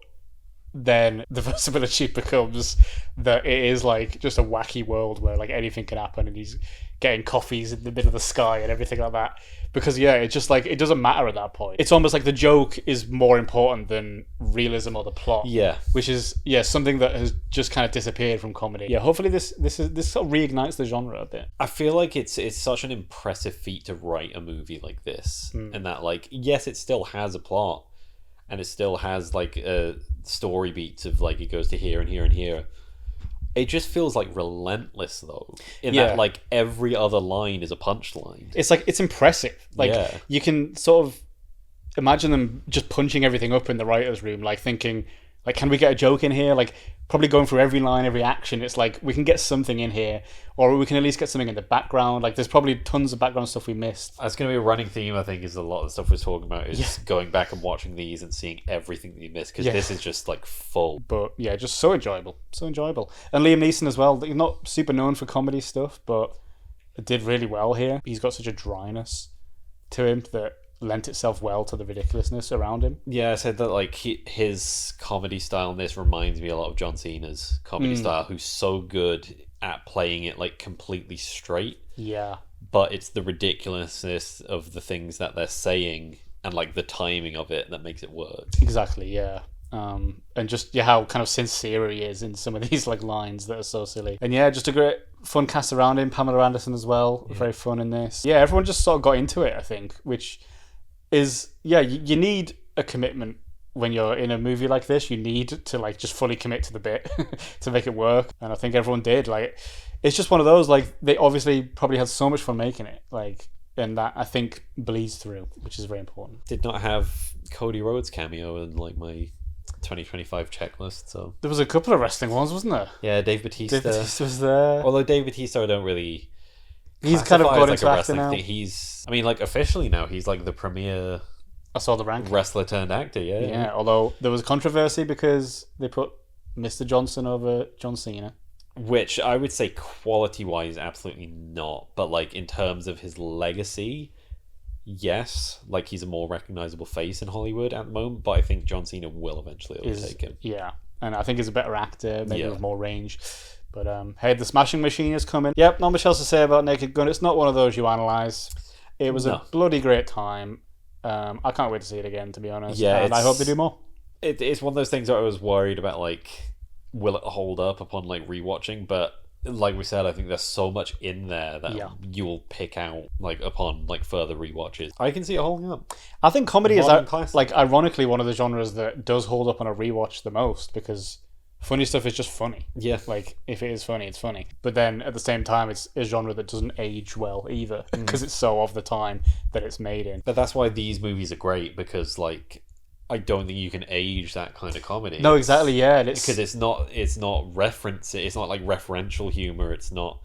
then the verisimilitude becomes that it is like just a wacky world where like anything can happen, and he's getting coffees in the middle of the sky and everything like that. Because it's just like it doesn't matter at that point. It's almost like the joke is more important than realism or the plot. Yeah, which is something that has just kind of disappeared from comedy. Yeah, hopefully this sort of reignites the genre a bit. I feel like it's such an impressive feat to write a movie like this, and that like yes, it still has a plot, and it still has like story beats of like it goes to here and here and here. It just feels like relentless though, in that like every other line is a punchline. It's like, it's impressive. Like you can sort of imagine them just punching everything up in the writer's room, like thinking, like, can we get a joke in here? Like, probably going through every line, every action. It's like, we can get something in here, or we can at least get something in the background. Like, there's probably tons of background stuff we missed. That's going to be a running theme, I think, is a lot of the stuff we're talking about is going back and watching these and seeing everything that you missed, because this is just, like, full. But, yeah, just so enjoyable. So enjoyable. And Liam Neeson as well. He's not super known for comedy stuff, but did really well here. He's got such a dryness to him that lent itself well to the ridiculousness around him. Yeah, I said that like his comedy style in this reminds me a lot of John Cena's comedy style, who's so good at playing it like completely straight. Yeah. But it's the ridiculousness of the things that they're saying and like the timing of it that makes it work. Exactly, yeah. And just how kind of sincere he is in some of these like lines that are so silly. And yeah, just a great fun cast around him. Pamela Anderson as well, very fun in this. Yeah, everyone just sort of got into it, I think, which is, you need a commitment when you're in a movie like this. You need to like just fully commit to the bit to make it work, and I think everyone did. Like, it's just one of those, like, they obviously probably had so much fun making it, like, and that I think bleeds through, which is very important. Did not have Cody Rhodes cameo in like my 2025 checklist, so there was a couple of wrestling ones, wasn't there? Yeah, Dave Bautista. Dave Bautista was there. Although Dave Bautista, I don't really. He's kind of got like into acting now. I mean, like, officially now, he's like the premier. I saw the rank. Wrestler turned actor, yeah. Yeah, although there was controversy because they put Mr. Johnson over John Cena. Which I would say quality-wise, absolutely not. But, like, in terms of his legacy, yes. Like, he's a more recognizable face in Hollywood at the moment. But I think John Cena will eventually overtake him. Yeah, and I think he's a better actor, maybe with more range. But hey, the Smashing Machine is coming. Yep, not much else to say about Naked Gun. It's not one of those you analyse. It was a bloody great time. I can't wait to see it again, to be honest. Yeah, and I hope they do more. It's one of those things that I was worried about, like, will it hold up upon like rewatching? But like we said, I think there's so much in there that you will pick out like upon like further rewatches. I can see it holding up. I think comedy is like ironically one of the genres that does hold up on a rewatch the most, because funny stuff is just funny. Yeah. Like, if it is funny, it's funny. But then, at the same time, it's a genre that doesn't age well either, because it's so of the time that it's made in. But that's why these movies are great, because, like, I don't think you can age that kind of comedy. No, exactly, yeah. Because it's not reference, it's not, like, referential humor, it's not,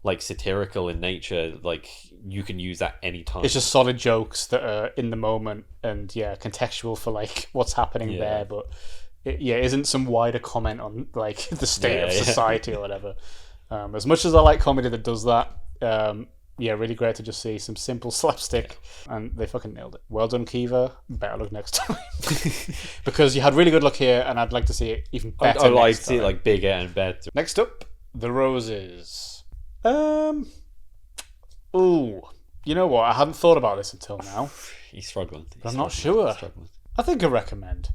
like, satirical in nature. Like, you can use that anytime. It's just solid jokes that are in the moment and, contextual for, like, what's happening there, but... It isn't some wider comment on like the state of society or whatever. As much as I like comedy that does that, really great to just see some simple slapstick, and they fucking nailed it. Well done, Kiva. Better luck next time, because you had really good luck here, and I'd like to see it even better. I'd like to see it like bigger and better. Next up, The Roses. Ooh, you know what? I hadn't thought about this until now. He's struggling. I'm not sure. I think I recommend.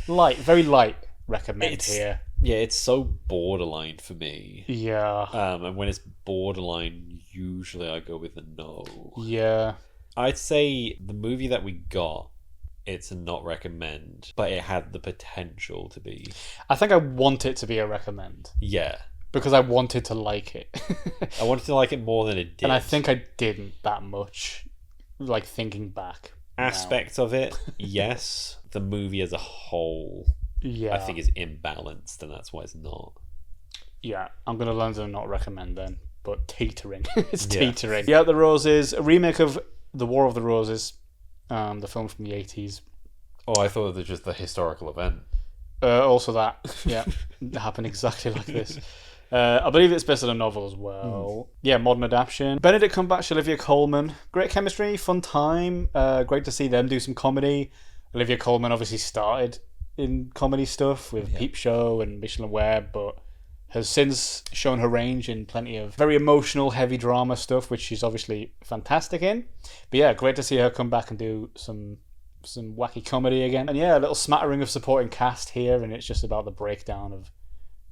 Very light recommend here. Yeah, it's so borderline for me. Yeah. And when it's borderline, usually I go with a no. Yeah. I'd say the movie that we got, it's a not recommend, but it had the potential to be. I think I want it to be a recommend. Yeah. Because I wanted to like it. I wanted to like it more than it did. And I think I didn't that much, like, thinking back. Aspects of it, yes. The movie as a whole, I think is imbalanced, and that's why it's not. Yeah, I'm going to learn to not recommend then, but teetering. It's teetering. Yeah, The Roses, a remake of The War of the Roses, the film from the 80s. Oh, I thought it was just the historical event. Also that, it happened exactly like this. I believe it's based on a novel as well. Yeah, modern adaptation. Benedict Cumberbatch, Olivia Colman. Great chemistry, fun time. Great to see them do some comedy. Olivia Colman obviously started in comedy stuff with Peep Show and Michelin Web, but has since shown her range in plenty of very emotional, heavy drama stuff, which she's obviously fantastic in. But yeah, great to see her come back and do some wacky comedy again. And yeah, a little smattering of supporting cast here, and it's just about the breakdown of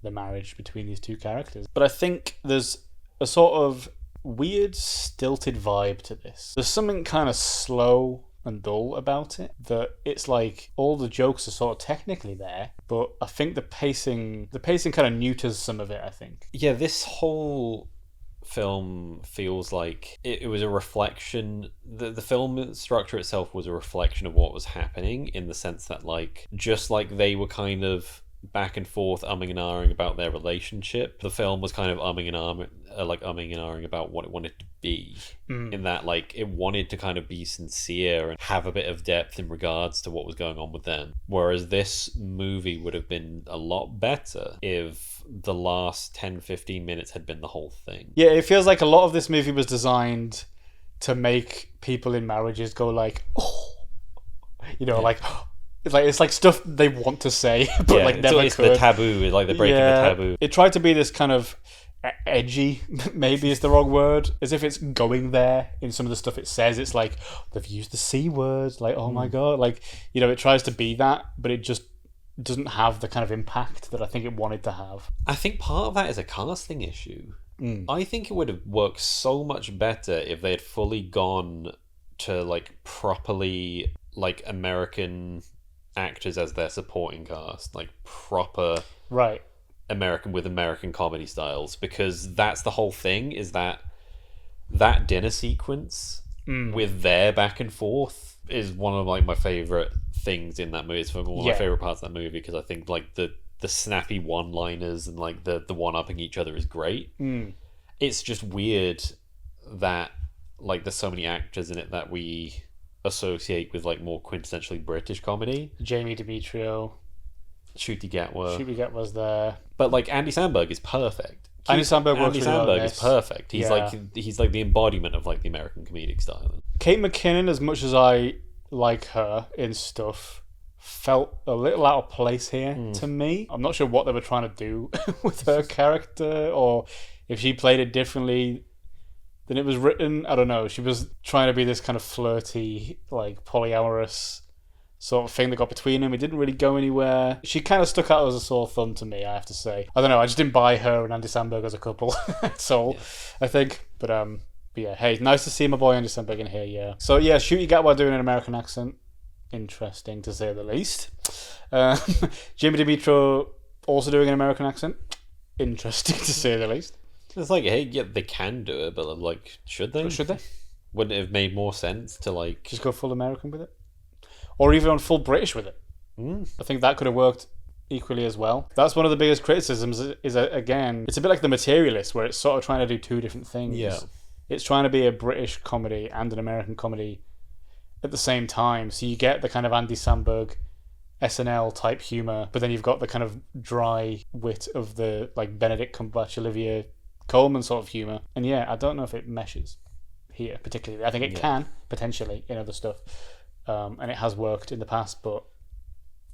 the marriage between these two characters. But I think there's a sort of weird, stilted vibe to this. There's something kind of slow and dull about it, that it's like all the jokes are sort of technically there, but I think the pacing kind of neuters some of it, I think. Yeah, this whole film feels like it was a reflection. The film structure itself was a reflection of what was happening, in the sense that, like, just like they were kind of back and forth umming and ahhing about their relationship, the film was kind of umming and ahhing about what it wanted to be, in that, like, it wanted to kind of be sincere and have a bit of depth in regards to what was going on with them, whereas this movie would have been a lot better if the last 10-15 minutes had been the whole thing. Yeah, it feels like a lot of this movie was designed to make people in marriages go like, oh, you know, like, it's like stuff they want to say, but like never it's could. The taboo, like they're breaking the taboo. It tried to be this kind of edgy, maybe is the wrong word, as if it's going there in some of the stuff it says. It's like, they've used the C word, like, oh my god, like, you know, it tries to be that, but it just doesn't have the kind of impact that I think it wanted to have. I think part of that is a casting issue. I think it would have worked so much better if they had fully gone to, like, properly, like, American actors as their supporting cast, like proper American with American comedy styles, because that's the whole thing, is that dinner sequence with their back and forth is one of, like, my favorite things in that movie. It's one of my favorite parts of that movie, because I think, like, the snappy one-liners and, like, the one-upping each other is great. It's just weird that, like, there's so many actors in it that we associate with, like, more quintessentially British comedy. Jamie Demetriou, Ncuti Gatwa's there, but, like, Andy Samberg is perfect. Andy Samberg is perfect. He's like the embodiment of, like, the American comedic style. Kate McKinnon, as much as I like her in stuff, felt a little out of place here to me. I'm not sure what they were trying to do with her character, or if she played it differently than it was written. I don't know. She was trying to be this kind of flirty, like, polyamorous sort of thing that got between them. It didn't really go anywhere. She kind of stuck out as a sore thumb to me, I have to say. I don't know. I just didn't buy her and Andy Samberg as a couple. That's all, I think. But yeah, hey, nice to see my boy Andy Samberg in here, yeah. So yeah, Ncuti Gatwa doing an American accent. Interesting, to say the least. Jamie Demetriou also doing an American accent. Interesting, to say the least. It's like, hey, yeah, they can do it, but, like, should they? Wouldn't it have made more sense to, like, just go full American with it? Or even on full British with it? I think that could have worked equally as well. That's one of the biggest criticisms, is again, it's a bit like The Materialists, where it's sort of trying to do two different things. Yeah. It's trying to be a British comedy and an American comedy at the same time. So you get the kind of Andy Samberg SNL type humour, but then you've got the kind of dry wit of the, like, Benedict Cumberbatch, Olivia Colman sort of humour. And yeah, I don't know if it meshes here particularly. I think it can potentially in other stuff, and it has worked in the past, but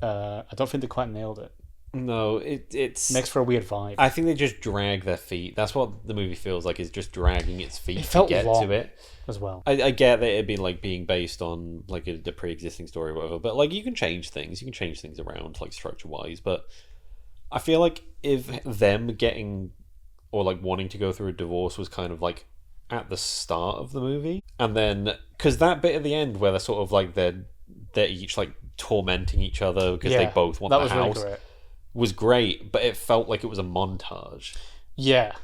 I don't think they quite nailed it. No, it's makes for a weird vibe. I think they just drag their feet. That's what the movie feels like, is just dragging its feet. It felt to get long to it as well. I get that it'd be, like, being based on, like, a pre-existing story or whatever, but, like, you can change things around, like, structure wise. But I feel like if them getting, or, like, wanting to go through a divorce was kind of, like, at the start of the movie, and then, because that bit at the end where they're sort of, like, they're each, like, tormenting each other because they both want the house, really was great, but it felt like it was a montage. Yeah.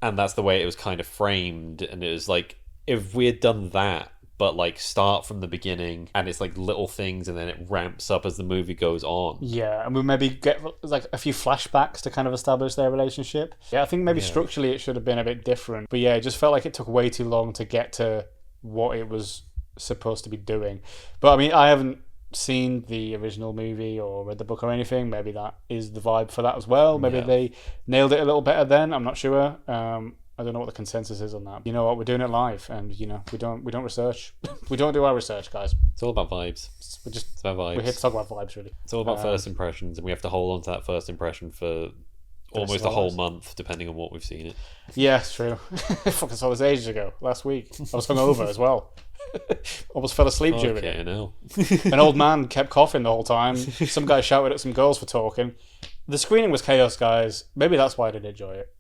And that's the way it was kind of framed, and it was like, if we had done that, but, like, start from the beginning, and it's, like, little things, and then it ramps up as the movie goes on. Yeah, and we maybe get, like, a few flashbacks to kind of establish their relationship. Yeah, I think maybe structurally it should have been a bit different. But yeah, it just felt like it took way too long to get to what it was supposed to be doing. But I mean, I haven't seen the original movie or read the book or anything. Maybe that is the vibe for that as well. Maybe they nailed it a little better then. I'm not sure. I don't know what the consensus is on that. You know what? We're doing it live, and, you know, we don't research. We don't do our research, guys. It's all about vibes. It's about vibes. We're here to talk about vibes, really. It's all about first impressions, and we have to hold on to that first impression for almost a whole month, depending on what we've seen it. Yeah, it's true. Fucking saw this ages ago, last week. I was hungover as well. Almost fell asleep during it. No. An old man kept coughing the whole time. Some guy shouted at some girls for talking. The screening was chaos, guys. Maybe that's why I didn't enjoy it.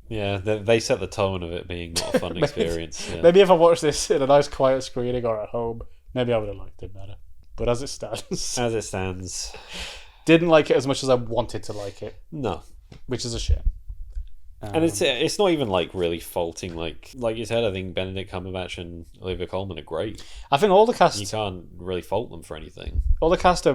Yeah, they set the tone of it being not a fun experience. Yeah. Maybe if I watched this in a nice quiet screening or at home, Maybe I would have liked it better. But as it stands, didn't like it as much as I wanted to like it. No. Which is a shame. And it's not even like really faulting, like you said. I think Benedict Cumberbatch and Olivia Colman are great. I think all the cast, you can't really fault them for anything. All the cast are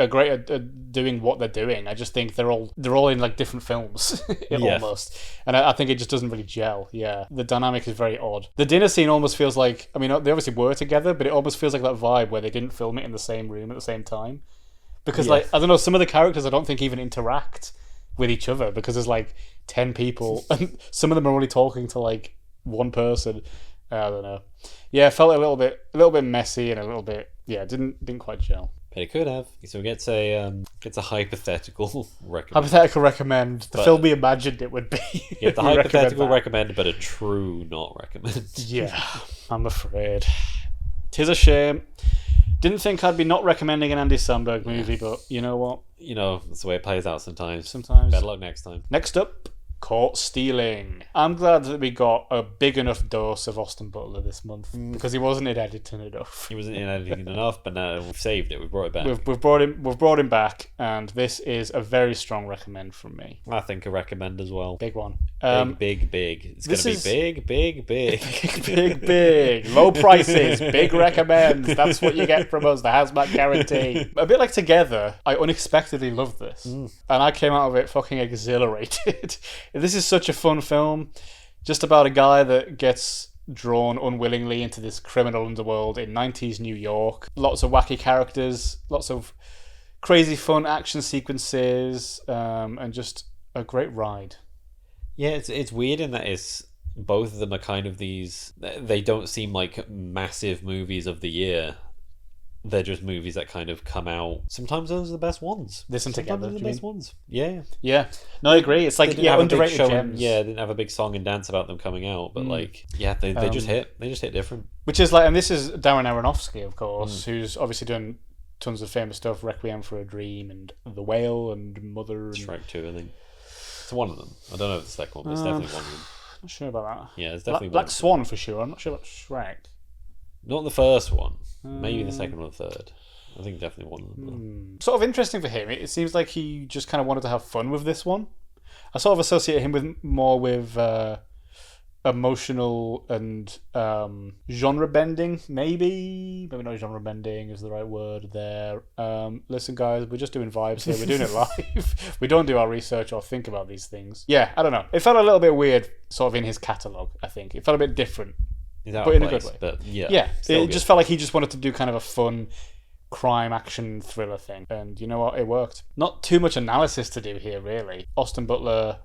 great at doing what they're doing. I just think they're all in like different films almost, and I think it just doesn't really gel. Yeah, the dynamic is very odd. The dinner scene almost feels like, I mean, they obviously were together, but it almost feels like that vibe where they didn't film it in the same room at the same time, because like, I don't know, some of the characters I don't think even interact with each other, because there's like 10 people and some of them are only talking to like one person. I don't know. Yeah, it felt a little bit messy and a little bit, didn't quite gel. But it could have. So it gets a hypothetical recommend. Hypothetical recommend. The film we imagined it would be. Yeah, the hypothetical recommend, but a true not recommend. Yeah, I'm afraid. 'Tis a shame. Didn't think I'd be not recommending an Andy Samberg movie, but you know what? You know, that's the way it plays out sometimes. Better luck next time. Next up, Caught Stealing. I'm glad that we got a big enough dose of Austin Butler this month, because he wasn't in Eddington enough. He wasn't in Eddington enough, but now we've saved it. We've brought it back. We've brought him back, and this is a very strong recommend from me. I think a recommend as well. Big one. Big. It's going to be big. big. Low prices, big recommends. That's what you get from us, the HAZMAT guarantee. A bit like Together, I unexpectedly loved this. And I came out of it fucking exhilarated. This is such a fun film, just about a guy that gets drawn unwillingly into this criminal underworld in 90s New York. Lots of wacky characters, lots of crazy fun action sequences, and just a great ride. Yeah, it's weird in that both of them are kind of these, they don't seem like massive movies of the year. They're just movies that kind of come out. Sometimes those are the best ones. Listen together. Sometimes they're the best ones. Yeah. No, I agree. It's like underrated gems. Yeah, they didn't have a big song and dance about them coming out, but they just hit. They just hit different. Which is like, and this is Darren Aronofsky, of course, who's obviously done tons of famous stuff: Requiem for a Dream and The Whale and Mother. And Shrek 2, I think. It's one of them. I don't know if it's the second one, but it's definitely one of them. Not sure about that. Yeah, it's definitely Black Swan for sure. I'm not sure about Shrek. Not the first one. Maybe the second or the third. I think definitely one of them. Sort of interesting for him. It seems like he just kind of wanted to have fun with this one. I sort of associate him with emotional and genre bending. Maybe not genre bending is the right word there. Listen, guys, we're just doing vibes here. We're doing it live. We don't do our research or think about these things. Yeah, I don't know. It felt a little bit weird, sort of in his catalogue. I think it felt a bit different. But in a good way. But it just felt like he just wanted to do kind of a fun crime action thriller thing, and you know what, it worked. Not too much analysis to do here, really. Austin Butler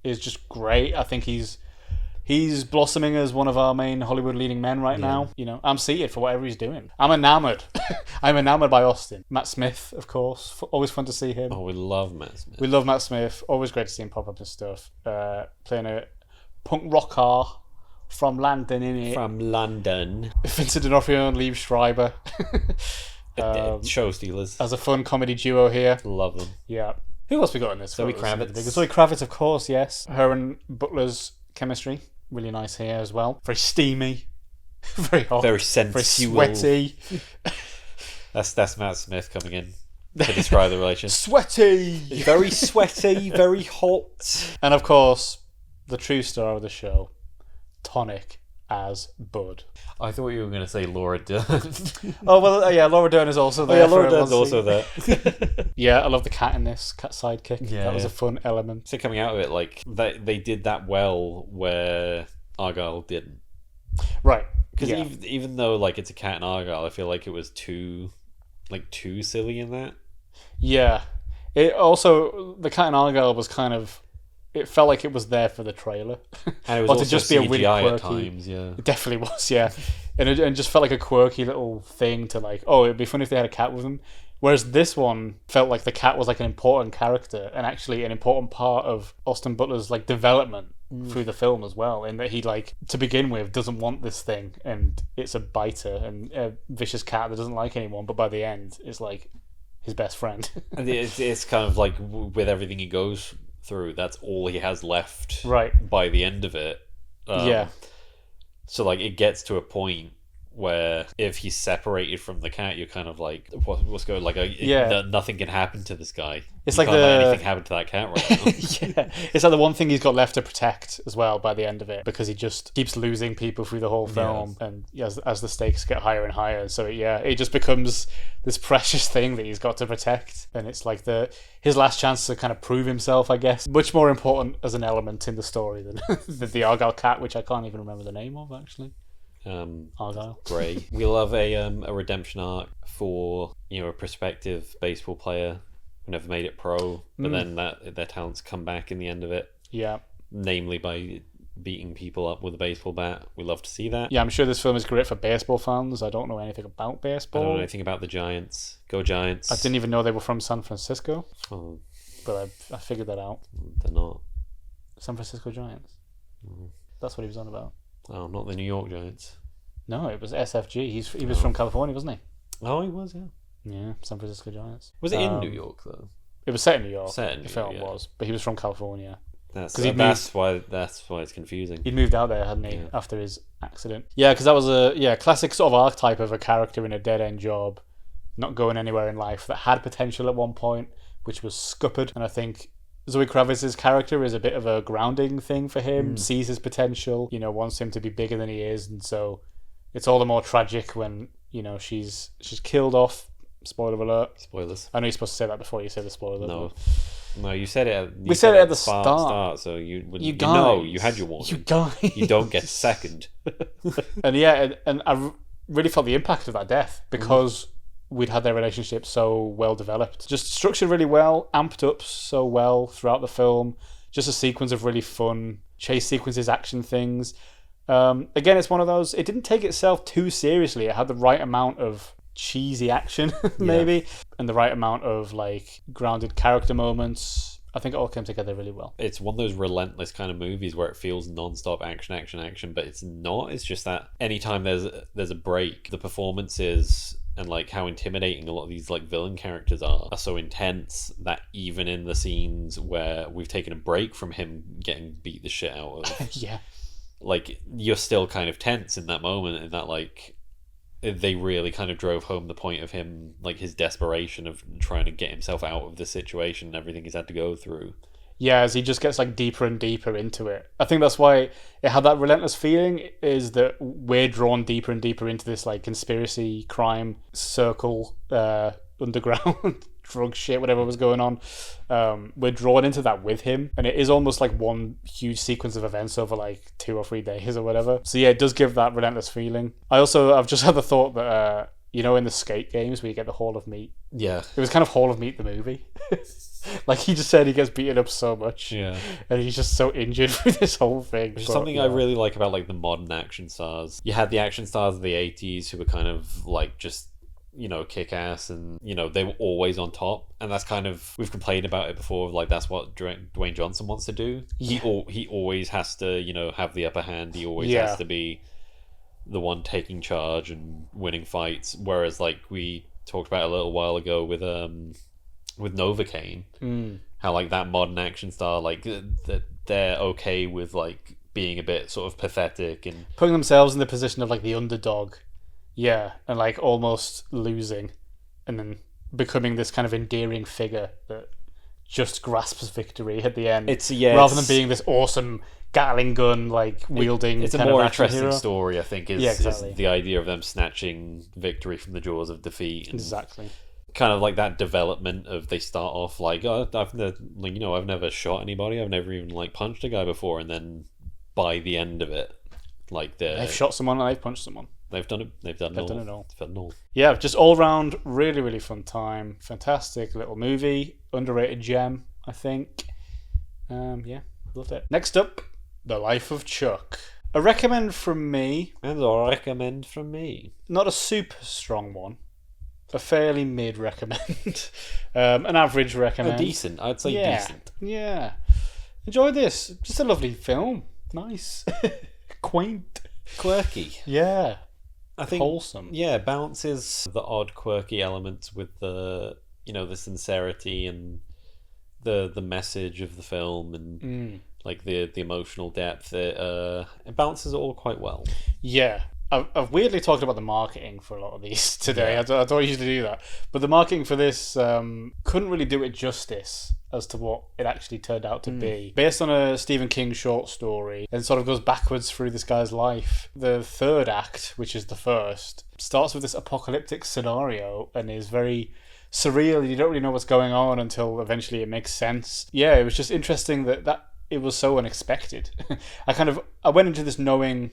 is just great. I think he's blossoming as one of our main Hollywood leading men right now. You know, I'm seated for whatever he's doing. I'm enamored. I'm enamored by Austin. Matt Smith, of course, always fun to see him. We love Matt Smith. We love Matt Smith. Always great to see him pop up and stuff. Playing a punk rocker from London, innit? From London. Vincent D'Onofrio and Liev Schreiber. Show stealers. As a fun comedy duo here. Love them. Yeah. Who else we got in this? Zoe Kravitz. Zoe Kravitz, of course, yes. Her and Butler's chemistry. Really nice here as well. Very steamy. Very hot. Very sensual. Very sweaty. That's Matt Smith coming in to describe the relationship. Sweaty! Very sweaty, very hot. And of course, the true star of the show, Tonic as Bud. I thought you were going to say Laura Dern. Oh, well, yeah, Laura Dern is also there. Yeah, Laura Dern's also there. Yeah, I love the cat in this, cat sidekick. Yeah, that was a fun element. So coming out of it, like, they did that well where Argyle didn't. Right. Because even though, like, it's a cat and Argyle, I feel like it was too silly in that. Yeah. It also, the cat and Argyle was kind of, it felt like it was there for the trailer. And it was also to just be a really quirky, at times, yeah. It definitely was, yeah. And it just felt like a quirky little thing to like, oh, it'd be funny if they had a cat with them. Whereas this one felt like the cat was like an important character and actually an important part of Austin Butler's like development through the film as well, in that he, like, to begin with doesn't want this thing and it's a biter and a vicious cat that doesn't like anyone, but by the end it's like his best friend. And it's kind of like with everything he goes through, that's all he has left right by the end of it. Yeah. So like it gets to a point where if he's separated from the cat, you're kind of like, what's going, like, nothing can happen to this guy. It's you like can't let anything happen to that cat right now. Yeah, it's like the one thing he's got left to protect as well by the end of it, because he just keeps losing people through the whole film, and as the stakes get higher and higher, so it just becomes this precious thing that he's got to protect, and it's like his last chance to kind of prove himself, I guess. Much more important as an element in the story than the Argyle cat, which I can't even remember the name of actually. Argyle. Gray. We'll have a redemption arc for a prospective baseball player who never made it pro, but then their talents come back in the end of it. Yeah. Namely by beating people up with a baseball bat. We love to see that. Yeah, I'm sure this film is great for baseball fans. I don't know anything about baseball. I don't know anything about the Giants. Go Giants. I didn't even know they were from San Francisco. Oh. But I figured that out. They're not. San Francisco Giants. That's what he was on about. Oh, not the New York Giants. No, it was SFG. He was from California, wasn't he? Oh, he was, yeah. Yeah, San Francisco Giants. Was it in New York, though? It was set in New York. The film was, but he was from California. That's why it's confusing. He'd moved out there, hadn't he, after his accident? Yeah, because that was a classic sort of archetype of a character in a dead-end job, not going anywhere in life, that had potential at one point, which was scuppered. And I think Zoe Kravitz's character is a bit of a grounding thing for him, sees his potential, wants him to be bigger than he is, and so it's all the more tragic when, she's killed off. Spoiler alert. Spoilers. I know you're supposed to say that before you say the spoiler. No, you said it. We said it at the start. So you guys, you had your warning. You guys, you don't get a second. and I really felt the impact of that death because we'd had their relationship so well developed, just structured really well, amped up so well throughout the film. Just a sequence of really fun chase sequences, action things. Again, it's one of those. It didn't take itself too seriously. It had the right amount of cheesy action, maybe, and the right amount of like grounded character moments. I think it all came together really well. It's one of those relentless kind of movies where it feels non-stop action, but it's not. It's just that anytime there's a break, the performances and like how intimidating a lot of these like villain characters are so intense that even in the scenes where we've taken a break from him getting beat the shit out of, like you're still kind of tense in that moment, and that like they really kind of drove home the point of him, like his desperation of trying to get himself out of the situation and everything he's had to go through. Yeah, as he just gets like deeper and deeper into it. I think that's why it had that relentless feeling, is that we're drawn deeper and deeper into this like conspiracy crime circle, underground drug shit, whatever was going on. We're drawn into that with him, and it is almost like one huge sequence of events over like 2 or 3 days or whatever. So yeah, it does give that relentless feeling. I've just had the thought that in the skate games where you get the Hall of Meat, it was kind of Hall of Meat the movie. Like he just said, he gets beaten up so much, and he's just so injured with this whole thing. Which is something I really like about like the modern action stars. You had the action stars of the 80s who were kind of like just kick ass, and they were always on top, and that's kind of, we've complained about it before, like that's what Dwayne Johnson wants to do. He always has to have the upper hand. He always has to be the one taking charge and winning fights, whereas like we talked about a little while ago with Novocaine, how like that modern action star, like that they're okay with like being a bit sort of pathetic and putting themselves in the position of like the underdog. Yeah, and like almost losing, and then becoming this kind of endearing figure that just grasps victory at the end. Rather than being this awesome Gatling gun like wielding. It's a more interesting story, I think. Is the idea of them snatching victory from the jaws of defeat. Exactly. Kind of like that development of, they start off like, I've never shot anybody, I've never even like punched a guy before, and then by the end of it, like they've shot someone and they've punched someone. They've done it. They've done it all. Yeah, just all round really, really fun time. Fantastic little movie. Underrated gem, I think. Loved it. Next up, The Life of Chuck. A recommend from me. And a recommend from me. Not a super strong one. A fairly mid recommend. An average recommend. Decent. I'd say decent. Yeah. Enjoy this. Just a lovely film. Nice. Quaint. Quirky. Yeah. I think wholesome. Yeah, balances the odd quirky elements with the the sincerity and the message of the film, and like the emotional depth. It balances it all quite well. Yeah. I've weirdly talked about the marketing for a lot of these today. Yeah. I don't usually do that, but the marketing for this couldn't really do it justice as to what it actually turned out to be. Based on a Stephen King short story, and sort of goes backwards through this guy's life. The third act, which is the first, starts with this apocalyptic scenario and is very surreal. You don't really know what's going on until eventually it makes sense. Yeah, it was just interesting that it was so unexpected. I went into this knowing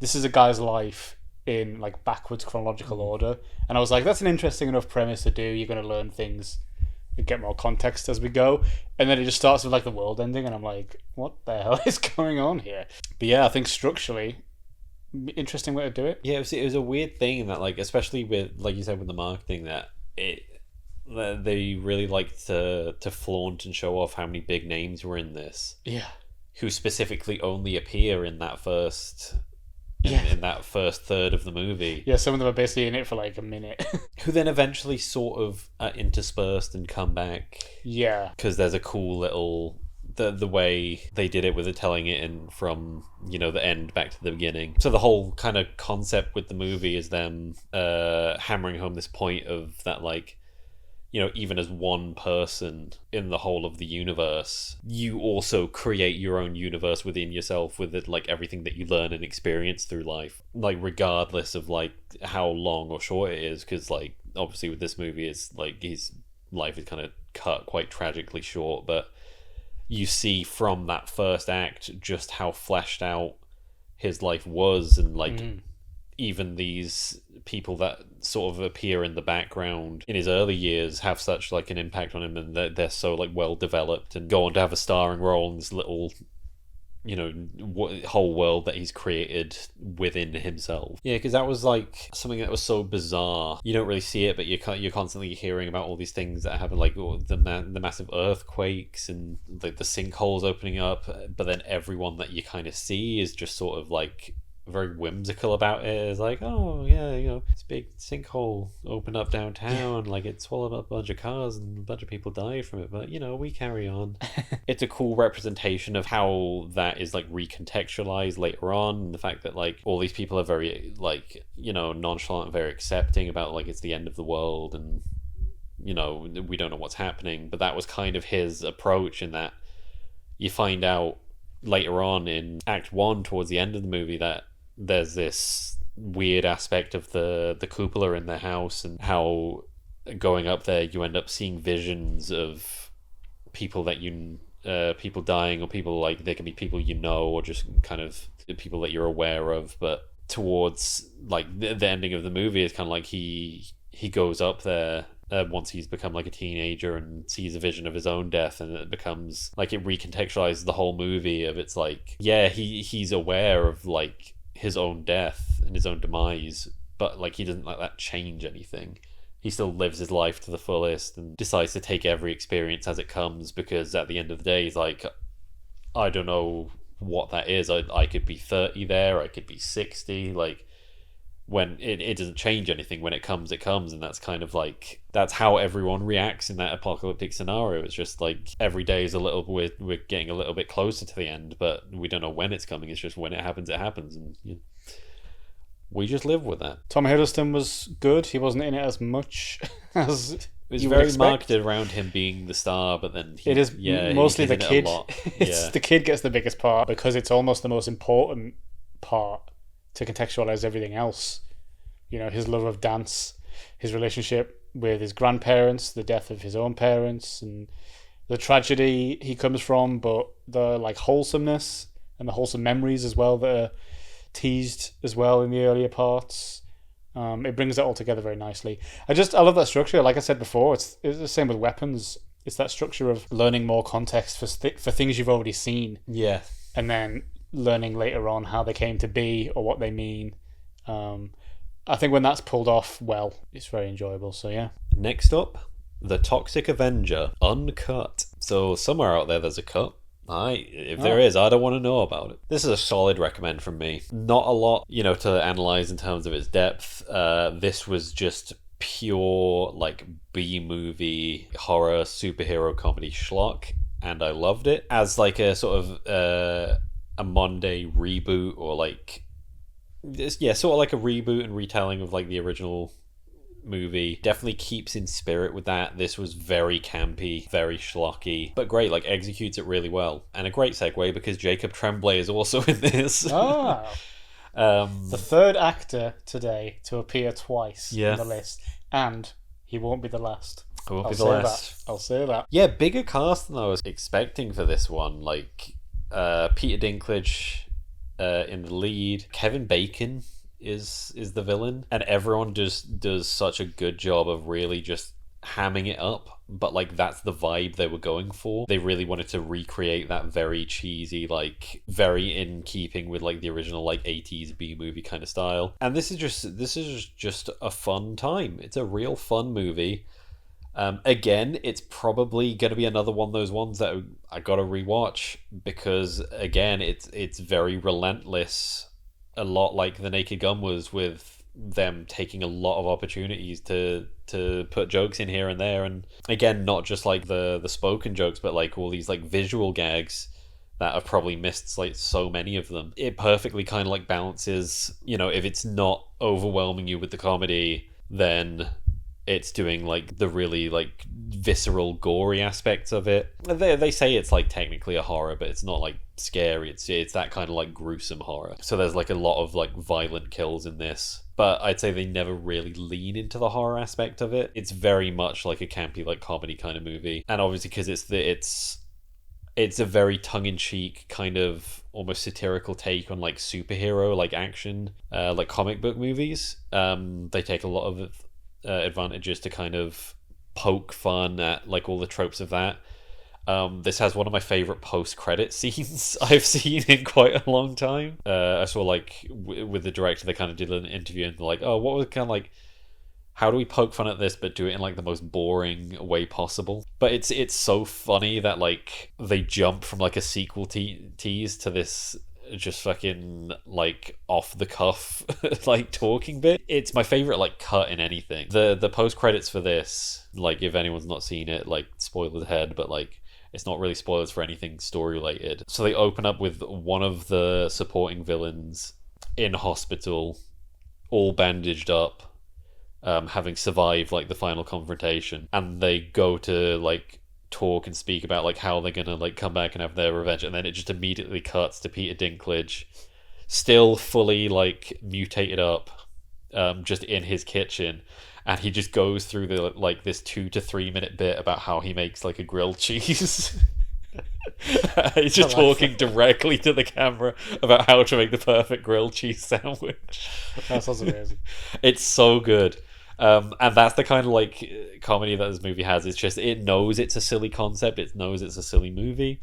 this is a guy's life in like backwards chronological order, and I was like, that's an interesting enough premise to do. You're going to learn things and get more context as we go, and then it just starts with like the world ending, and I'm like, what the hell is going on here? But yeah, I think structurally, interesting way to do it. Yeah, it was a weird thing that, like, especially with, like you said, with the marketing, that they really like to flaunt and show off how many big names were in this. Yeah, who specifically only appear in that first. In that first third of the movie. Yeah, some of them are basically in it for like a minute. Who then eventually sort of interspersed and come back. Yeah. Because there's a cool little... The way they did it with it, telling it in from, the end back to the beginning. So the whole kind of concept with the movie is them hammering home this point of that, like, even as one person in the whole of the universe, you also create your own universe within yourself with it, like everything that you learn and experience through life, like regardless of like how long or short it is, because like obviously with this movie it's like his life is kind of cut quite tragically short, but you see from that first act just how fleshed out his life was, and like even these people that sort of appear in the background in his early years have such like an impact on him, and they're so like well developed and go on to have a starring role in this little whole world that he's created within himself. Yeah, because that was like something that was so bizarre. You don't really see it, but you're constantly hearing about all these things that happen, like the massive earthquakes and like the sinkholes opening up, but then everyone that you kind of see is just sort of like very whimsical about it. It's like, oh yeah, this big sinkhole opened up downtown, like it swallowed up a bunch of cars and a bunch of people died from it, but we carry on. It's a cool representation of how that is like recontextualized later on, and the fact that like all these people are very like nonchalant, very accepting about like it's the end of the world, and we don't know what's happening. But that was kind of his approach, in that you find out later on in Act 1 towards the end of the movie that there's this weird aspect of the cupola in their house, and how going up there you end up seeing visions of people that people dying, or people like, they can be people or just kind of people that you're aware of. But towards like the ending of the movie is kind of like he goes up there once he's become like a teenager and sees a vision of his own death, and it becomes like, it recontextualizes the whole movie of, it's like, yeah, he's aware of like his own death and his own demise, but like he doesn't let that change anything. He still lives his life to the fullest and decides to take every experience as it comes, because at the end of the day he's like, I don't know what that is. I could be 30 there, I could be 60, like when it doesn't change anything. When it comes, and that's kind of like, that's how everyone reacts in that apocalyptic scenario. It's just like every day is we're getting a little bit closer to the end, but we don't know when it's coming. It's just when it happens, and we just live with that. Tom Hiddleston was good. He wasn't in it as much as it was very marketed around him being the star, but then it is mostly the kid. The kid gets the biggest part, because it's almost the most important part to contextualize everything else. His love of dance, his relationship with his grandparents, the death of his own parents, and the tragedy he comes from, but the like wholesomeness and the wholesome memories as well that are teased as well in the earlier parts. It brings that all together very nicely. I love that structure. Like I said before, it's the same with weapons. It's that structure of learning more context for things you've already seen. Yeah. And then learning later on how they came to be or what they mean. I think when that's pulled off well, it's very enjoyable. So yeah. Next up, The Toxic Avenger, Uncut. So somewhere out there's a cut. If there is, I don't want to know about it. This is a solid recommend from me. Not a lot, to analyze in terms of its depth. This was just pure like B-movie horror superhero comedy schlock, and I loved it as like a sort of a Monday reboot, or like Yeah, sort of like a reboot and retelling of like the original movie. Definitely keeps in spirit with that. This was very campy, very schlocky, but great, like executes it really well. And a great segue because Jacob Tremblay is also in this. The third actor today to appear twice on the list, and he won't be the last. I'll say that. Yeah, bigger cast than I was expecting for this one. Like Peter Dinklage in the lead. Kevin Bacon is the villain, and everyone just does such a good job of really just hamming it up, but like that's the vibe they were going for. They really wanted to recreate that very cheesy, like very in keeping with like the original like 80s B movie kind of style. And this is just a fun time. It's a real fun movie. Again, it's probably going to be another one of those ones that I gotta rewatch because again it's very relentless, a lot like The Naked Gun was, with them taking a lot of opportunities to put jokes in here and there, and again not just like the spoken jokes, but like all these like visual gags that I've probably missed like so many of them. It perfectly kind of like balances, you know, if it's not overwhelming you with the comedy, then it's doing like the really like visceral gory aspects of it. They say it's like technically a horror, but it's not like scary. It's that kind of like gruesome horror. So there's like a lot of like violent kills in this, but I'd say they never really lean into the horror aspect of it. It's very much like a campy like comedy kind of movie, and obviously because it's a very tongue-in-cheek kind of almost satirical take on like superhero like action like comic book movies. They take a lot of advantages to kind of poke fun at like all the tropes of that. This has one of my favorite post-credit scenes I've seen in quite a long time. I saw like with the director, they kind of did an interview and they're like, oh, what was kind of like, how do we poke fun at this but do it in like the most boring way possible? But it's so funny that like they jump from like a sequel tease to this just fucking like off the cuff like talking bit. It's my favorite like cut in anything. The post credits for this, like if anyone's not seen it, like spoilers ahead, but like it's not really spoilers for anything story related. So they open up with one of the supporting villains in hospital, all bandaged up, having survived like the final confrontation, and they go to like talk and speak about like how they're gonna like come back and have their revenge, and then it just immediately cuts to Peter Dinklage still fully like mutated up, just in his kitchen, and he just goes through the like this 2 to 3 minute bit about how he makes like a grilled cheese. He's just talking directly to the camera about how to make the perfect grilled cheese sandwich. That sounds amazing. It's so good. And that's the kind of like comedy that this movie has. It's just, it knows it's a silly concept, it knows it's a silly movie,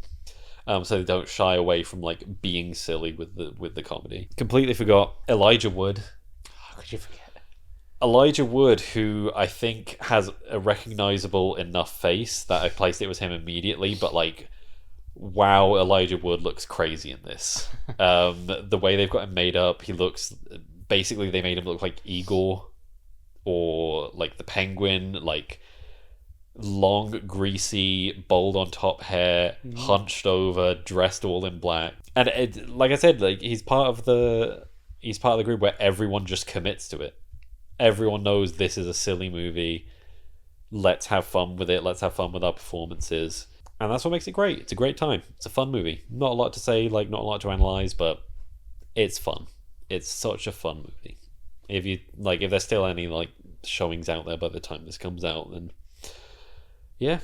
so they don't shy away from like being silly with the comedy. Completely forgot Elijah Wood. How could you forget? Elijah Wood, who I think has a recognizable enough face that I placed it was him immediately, but like, wow, Elijah Wood looks crazy in this. The way they've got him made up, he looks, basically they made him look like Igor or like the Penguin, like long, greasy, bald on top hair, hunched over, dressed all in black. And like I said, like he's part of the group where everyone just commits to it. Everyone knows this is a silly movie. Let's have fun with it. Let's have fun with our performances. And that's what makes it great. It's a great time. It's a fun movie. Not a lot to say, like not a lot to analyze, but it's fun. It's such a fun movie. If there's still any like showings out there by the time this comes out, then yeah,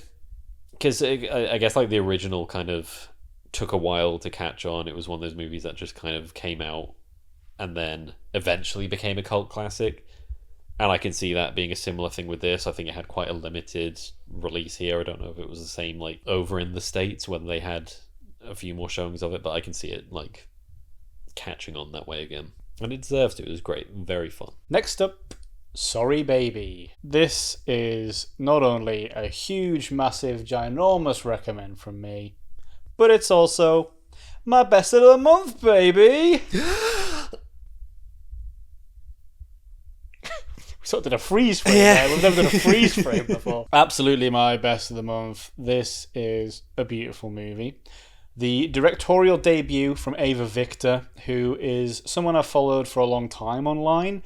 because I guess like the original kind of took a while to catch on. It was one of those movies that just kind of came out and then eventually became a cult classic, and I can see that being a similar thing with this. I think it had quite a limited release here. I don't know if it was the same like over in the States when they had a few more showings of it, but I can see it like catching on that way again. And it deserves to. It was great. Very fun. Next up, Sorry Baby. This is not only a huge, massive, ginormous recommend from me, but it's also my best of the month, baby! We sort of did a freeze frame there. We've never done a freeze frame before. Absolutely my best of the month. This is a beautiful movie. The directorial debut from Ava Victor, who is someone I've followed for a long time online.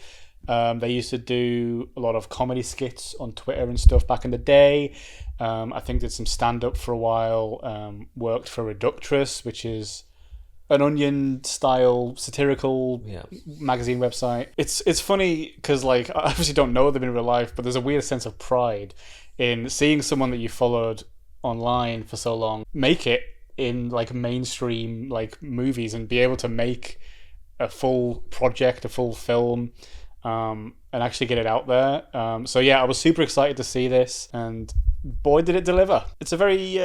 They used to do a lot of comedy skits on Twitter and stuff back in the day. I think did some stand-up for a while. Worked for Reductress, which is an Onion-style satirical magazine website. It's funny because, like, I obviously don't know them in real life, but there's a weird sense of pride in seeing someone that you followed online for so long make it in, like, mainstream, like, movies and be able to make a full project, a full film, and actually get it out there. So yeah, I was super excited to see this, and boy did it deliver. It's a very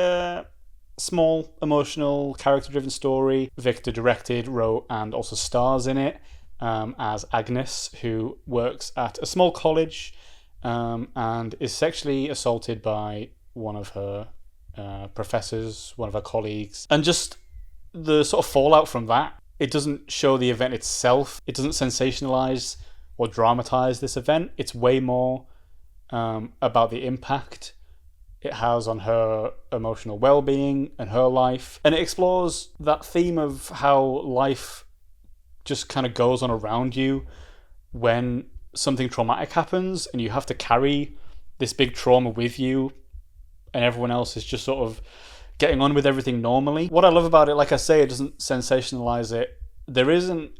small, emotional, character-driven story. Victor directed, wrote, and also stars in it as Agnes, who works at a small college and is sexually assaulted by one of her professors, one of her colleagues. And just the sort of fallout from that. It doesn't show the event itself. It doesn't sensationalize or dramatize this event. It's way more about the impact it has on her emotional well-being and her life. And it explores that theme of how life just kind of goes on around you when something traumatic happens and you have to carry this big trauma with you, and everyone else is just sort of getting on with everything normally. What I love about it, like I say, it doesn't sensationalize it. There isn't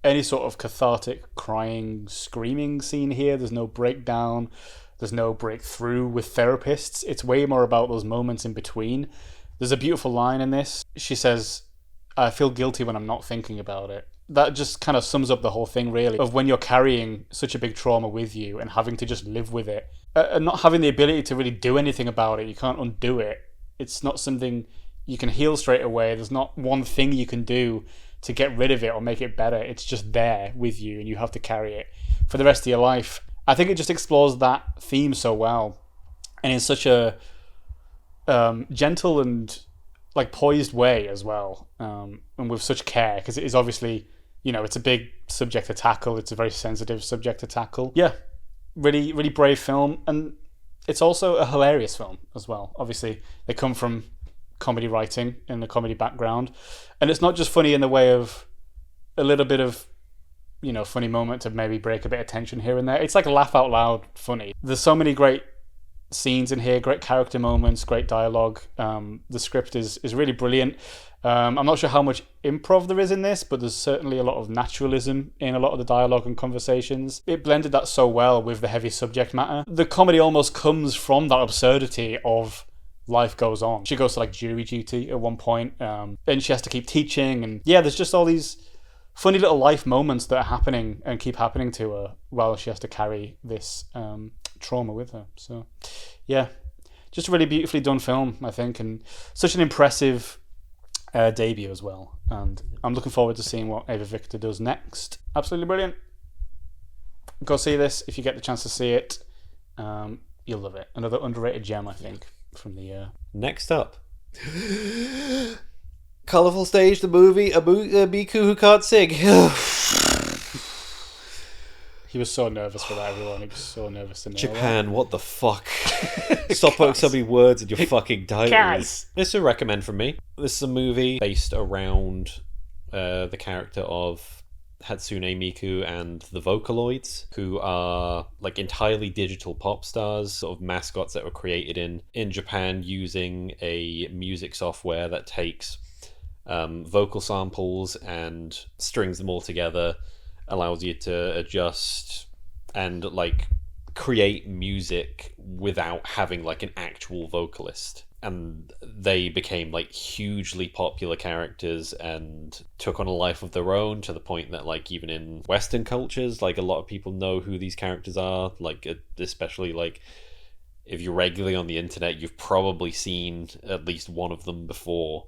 any sort of cathartic crying, screaming scene here. There's no breakdown. There's no breakthrough with therapists. It's way more about those moments in between. There's a beautiful line in this. She says, "I feel guilty when I'm not thinking about it." That just kind of sums up the whole thing, really, of when you're carrying such a big trauma with you and having to just live with it and not having the ability to really do anything about it. You can't undo it. It's not something you can heal straight away. There's not one thing you can do to get rid of it or make it better. It's just there with you, and you have to carry it for the rest of your life. I think it just explores that theme so well, and in such a gentle and, like, poised way as well, and with such care, because it is obviously, you know, it's a big subject to tackle. It's a very sensitive subject to tackle. Yeah, really, really brave film, and it's also a hilarious film as well. Obviously, they come from comedy writing and a comedy background, and it's not just funny in the way of a little bit of, you know, funny moment to maybe break a bit of tension here and there. It's like laugh out loud funny. There's so many great scenes in here, great character moments, great dialogue. The script is really brilliant. I'm not sure how much improv there is in this, but there's certainly a lot of naturalism in a lot of the dialogue and conversations. It blended that so well with the heavy subject matter. The comedy almost comes from that absurdity of life goes on. She goes to, like, jury duty at one point, and she has to keep teaching, and yeah, there's just all these funny little life moments that are happening and keep happening to her while she has to carry this trauma with her. So yeah, just a really beautifully done film, I think, and such an impressive debut as well. And I'm looking forward to seeing what Ava Victor does next. Absolutely brilliant. Go see this if you get the chance to see it. You'll love it. Another underrated gem, I think, from the year. Next up, Colourful Stage, the movie, a Miku who can't sing. He was so nervous for that, everyone. He was so nervous to know Japan, that. what the fuck? Stop putting so many words in your fucking titles. This is a recommend from me. This is a movie based around the character of Hatsune Miku and the Vocaloids, who are, like, entirely digital pop stars, sort of mascots that were created in Japan using a music software that takes vocal samples and strings them all together, allows you to adjust and, like, create music without having, like, an actual vocalist. And they became, like, hugely popular characters and took on a life of their own, to the point that, like, even in Western cultures, like, a lot of people know who these characters are. Like, especially, like, if you're regularly on the internet, you've probably seen at least one of them before.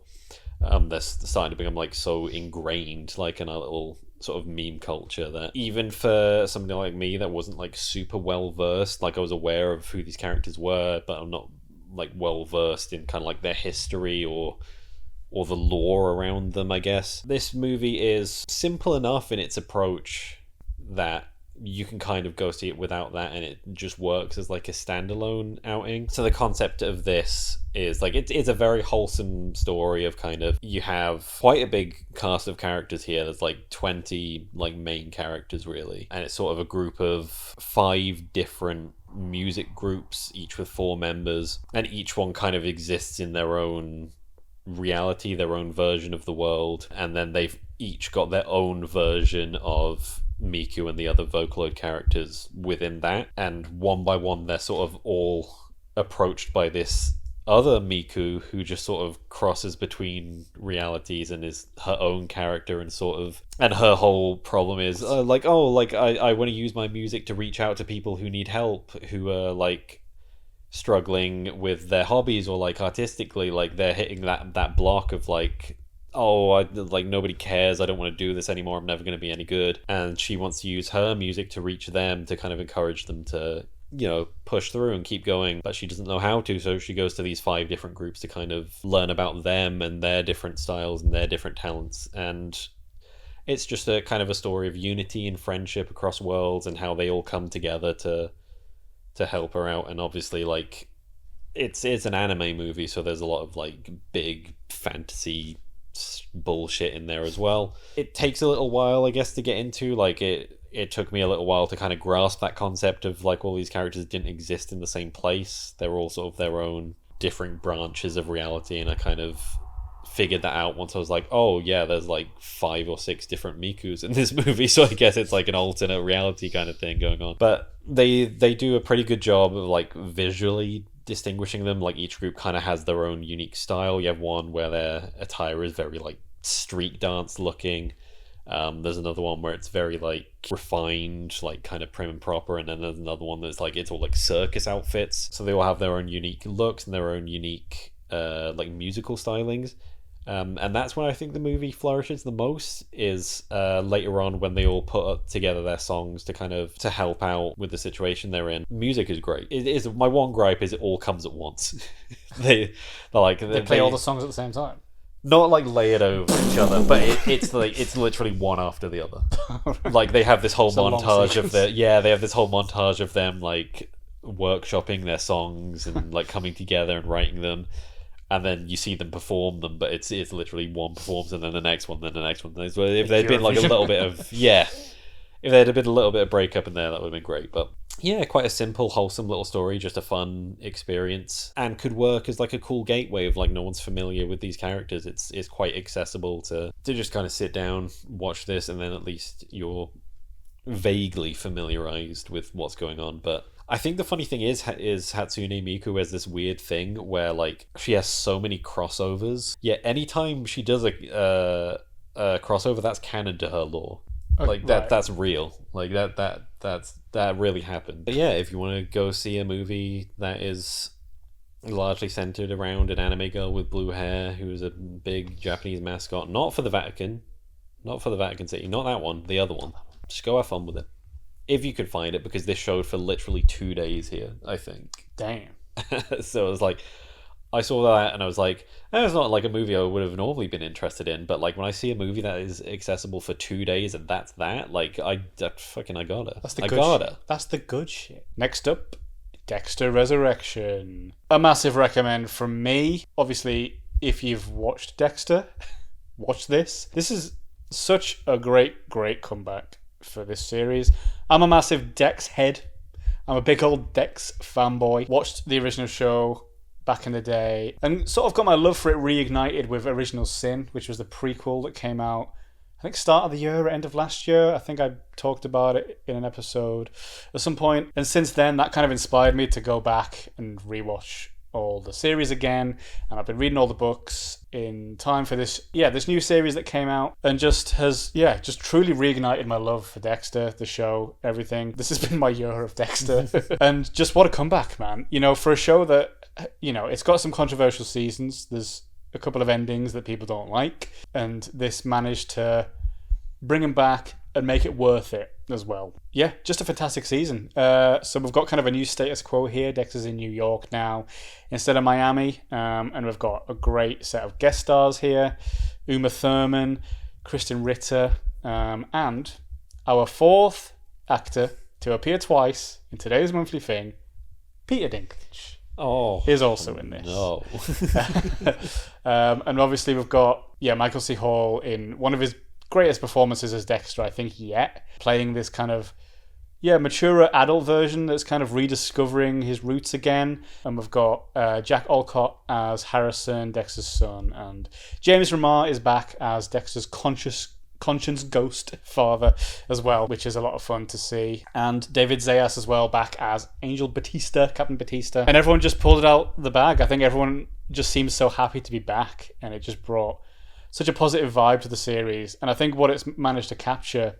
They're starting to become, like, so ingrained, like, in our little sort of meme culture, that even for somebody like me that wasn't, like, super well versed, like, I was aware of who these characters were, but I'm not, like, well versed in kind of, like, their history or the lore around them, I guess. This movie is simple enough in its approach that you can kind of go see it without that, and it just works as like a standalone outing. So the concept of this is like it's a very wholesome story of kind of, you have quite a big cast of characters here. There's like 20 like main characters really, and it's sort of a group of 5 different music groups, each with 4 members, and each one kind of exists in their own reality, their own version of the world, and then they've each got their own version of Miku and the other Vocaloid characters within that, and one by one they're sort of all approached by this other Miku who just sort of crosses between realities and is her own character, and sort of, and her whole problem is I want to use my music to reach out to people who need help, who are like struggling with their hobbies, or like artistically, like they're hitting that block of like, nobody cares, I don't want to do this anymore, I'm never going to be any good. And she wants to use her music to reach them, to kind of encourage them to, you know, push through and keep going, but she doesn't know how to, so she goes to these 5 different groups to kind of learn about them and their different styles and their different talents. And it's just a kind of a story of unity and friendship across worlds, and how they all come together to help her out. And obviously, like, it's an anime movie, so there's a lot of like big fantasy bullshit in there as well. It takes a little while, I guess, to get into. Like, it took me a little while to kind of grasp that concept of like all these characters didn't exist in the same place. They're all sort of their own different branches of reality, and I kind of figured that out once I was like, oh yeah, there's like 5 or 6 different Mikus in this movie, so I guess it's like an alternate reality kind of thing going on. But they do a pretty good job of like visually distinguishing them. Like, each group kind of has their own unique style. You have one where their attire is very like street dance looking. There's another one where it's very like refined, like kind of prim and proper, and then there's another one that's like, it's all like circus outfits. So they all have their own unique looks and their own unique like musical stylings. And that's when I think the movie flourishes the most, is later on when they all put up together their songs to kind of to help out with the situation they're in. Music is great. It is, my one gripe is it all comes at once. they play all the songs at the same time. Not like layered over each other, but it's like it's literally one after the other. Like, they have this whole montage of they have this whole montage of them like workshopping their songs and like coming together and writing them, and then you see them perform them, but it's literally one performs and then the next one, then the next one. So if there'd been like a little bit of if there had been a little bit of breakup in there, that would have been great. But yeah, quite a simple, wholesome little story, just a fun experience, and could work as like a cool gateway of like, no one's familiar with these characters. It's quite accessible to just kind of sit down, watch this, and then at least you're vaguely familiarized with what's going on. But I think the funny thing is Hatsune Miku has this weird thing where like she has so many crossovers, yet anytime she does a crossover, that's canon to her lore. Like that's real. Like that really happened. But yeah, if you want to go see a movie that is largely centered around an anime girl with blue hair who is a big Japanese mascot, not for the Vatican City, not that one, the other one, just go have fun with it if you could find it, because this showed for literally 2 days here, I think. Damn. So it was like, I saw that and I was like, it's not like a movie I would have normally been interested in, but like when I see a movie that is accessible for 2 days and that's that, like I gotta. That's the good shit. Next up, Dexter Resurrection. A massive recommend from me. Obviously, if you've watched Dexter, watch this. This is such a great comeback for this series. I'm a massive Dex head. I'm a big old Dex fanboy. Watched the original show back in the day and sort of got my love for it reignited with Original Sin, which was the prequel that came out, I think, start of the year or end of last year. I think I talked about it in an episode at some point. And since then, that kind of inspired me to go back and rewatch all the series again. And I've been reading all the books in time for this new series that came out, and just truly reignited my love for Dexter, the show, everything. This has been my year of Dexter. And just what a comeback, man. You know, for a show that, you know, it's got some controversial seasons. There's a couple of endings that people don't like, and this managed to bring him back and make it worth it as well. Yeah, just a fantastic season. So we've got kind of a new status quo here. Dexter's in New York now instead of Miami, and we've got a great set of guest stars here: Uma Thurman, Kristen Ritter, and our fourth actor to appear twice in today's monthly thing, Peter Dinklage, is also in this. No. And obviously we've got Michael C. Hall in one of his greatest performances as Dexter, I think, yet, playing this kind of mature adult version that's kind of rediscovering his roots again. And we've got Jack Olcott as Harrison, Dexter's son, and James Remar is back as Dexter's conscience ghost father as well, which is a lot of fun to see. And David Zayas as well, back as Captain Batista. And everyone just pulled it out the bag. I think everyone just seems so happy to be back, and it just brought such a positive vibe to the series. And I think what it's managed to capture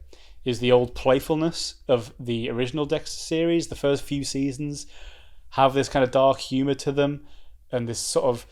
is the old playfulness of the original Dexter series. The first few seasons have this kind of dark humour to them and this sort of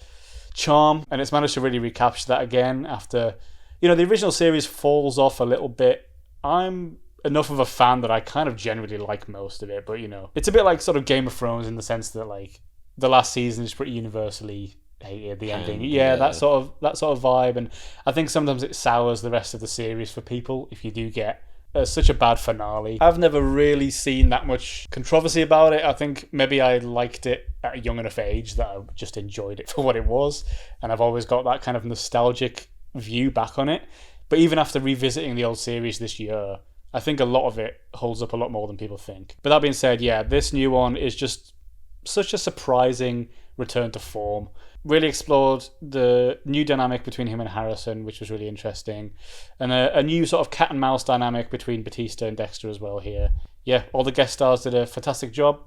charm, and it's managed to really recapture that again after, the original series falls off a little bit. I'm enough of a fan that I kind of generally like most of it, but it's a bit like sort of Game of Thrones in the sense that like the last season is pretty universally hated, the ending. That sort of vibe, and I think sometimes it sours the rest of the series for people if you do get such a bad finale. I've never really seen that much controversy about it. I think maybe I liked it at a young enough age that I just enjoyed it for what it was, and I've always got that kind of nostalgic view back on it. But even after revisiting the old series this year, I think a lot of it holds up a lot more than people think. But that being said, this new one is just such a surprising return to form. Really explored the new dynamic between him and Harrison, which was really interesting, and a new sort of cat and mouse dynamic between Batista and Dexter as well here. All the guest stars did a fantastic job.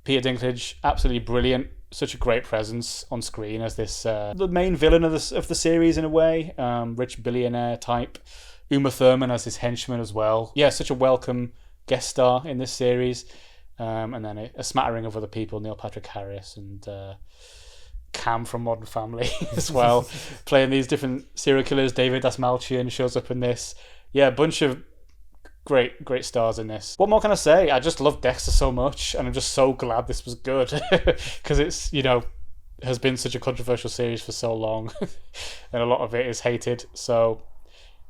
Peter Dinklage, absolutely brilliant. Such a great presence on screen as this the main villain of the series in a way, rich billionaire type. Uma Thurman as his henchman as well. Such a welcome guest star in this series. And then a smattering of other people, Neil Patrick Harris and Cam from Modern Family as well, playing these different serial killers. David Dastmalchian shows up in this. A bunch of great stars in this. What more can I say? I just love Dexter so much, and I'm just so glad this was good because it's has been such a controversial series for so long, and a lot of it is hated. So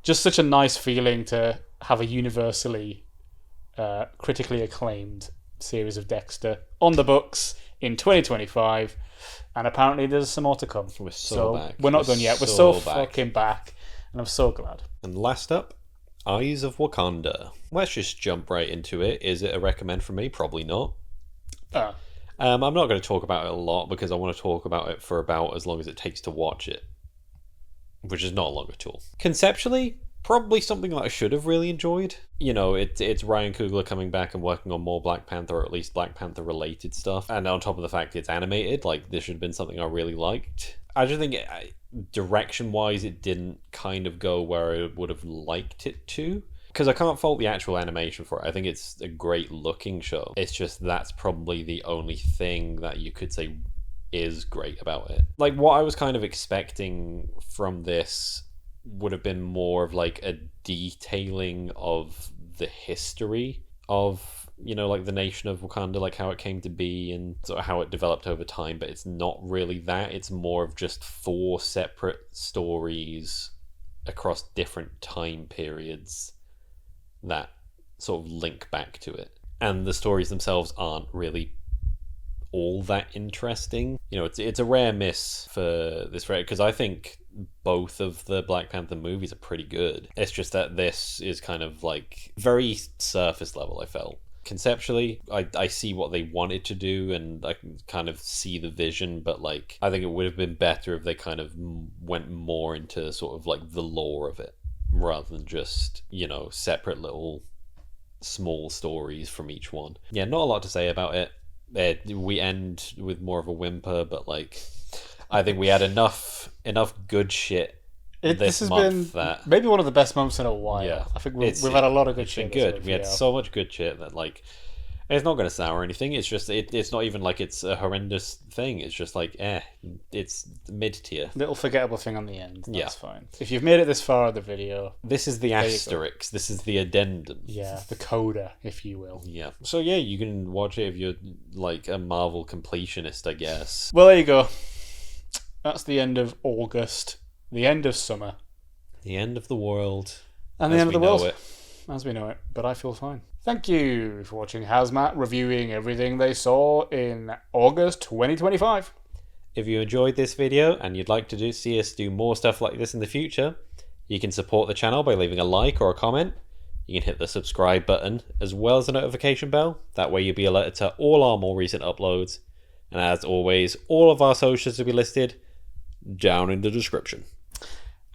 just such a nice feeling to have a universally critically acclaimed series of Dexter on the books in 2025, and apparently there's some more to come. We're so back. We're not done yet. We're so fucking back, and I'm so glad. And last up, Eyes of Wakanda. Let's just jump right into it. Is it a recommend from me? Probably not. I'm not going to talk about it a lot because I want to talk about it for about as long as it takes to watch it, which is not long at all. Conceptually, probably something that I should have really enjoyed. It's Ryan Coogler coming back and working on more Black Panther, or at least Black Panther related stuff. And on top of the fact it's animated, like, this should have been something I really liked. I just think direction wise it didn't kind of go where I would have liked it to. Because I can't fault the actual animation for it. I think it's a great looking show. It's just that's probably the only thing that you could say is great about it. Like, what I was kind of expecting from this would have been more of like a detailing of the history of, like the nation of Wakanda, like how it came to be and sort of how it developed over time, but it's not really that. It's more of just 4 separate stories across different time periods that sort of link back to it. And the stories themselves aren't really all that interesting. It's a rare miss for this, because I think both of the Black Panther movies are pretty good. It's just that this is kind of like very surface level, I felt. Conceptually, I see what they wanted to do and I can kind of see the vision, but like I think it would have been better if they kind of went more into sort of like the lore of it rather than just, separate little small stories from each one. Not a lot to say about it. We end with more of a whimper, but like I think we had enough good shit this has month been that maybe one of the best months in a while. I think we've had a lot of good shit. It's been good. We had so much good shit that like it's not going to sour anything. It's just it's not even like it's a horrendous thing. It's just like it's mid tier. Little forgettable thing on the end. That's fine. If you've made it this far in the video, this is the asterisk. This is the addendum. The coda, if you will. So you can watch it if you're like a Marvel completionist, I guess. Well, there you go. That's the end of August. The end of summer. The end of the world. And the end of the world. As we know it. But I feel fine. Thank you for watching HAZMAT reviewing everything they saw in August 2025. If you enjoyed this video and you'd like to see us do more stuff like this in the future, you can support the channel by leaving a like or a comment. You can hit the subscribe button as well as the notification bell. That way you'll be alerted to all our more recent uploads. And as always, all of our socials will be listed down in the description.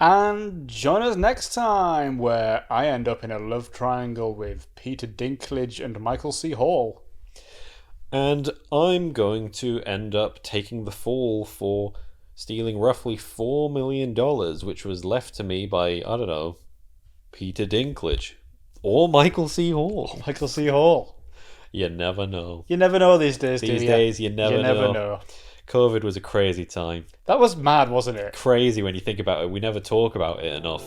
And join us next time where I end up in a love triangle with Peter Dinklage and Michael C. Hall. And I'm going to end up taking the fall for stealing roughly $4 million, which was left to me by, I don't know, Peter Dinklage. Or Michael C. Hall. Michael C. Hall. You never know. You never know these days, do you? These days, you never know. COVID was a crazy time. That was mad, wasn't it? Crazy when you think about it. We never talk about it enough.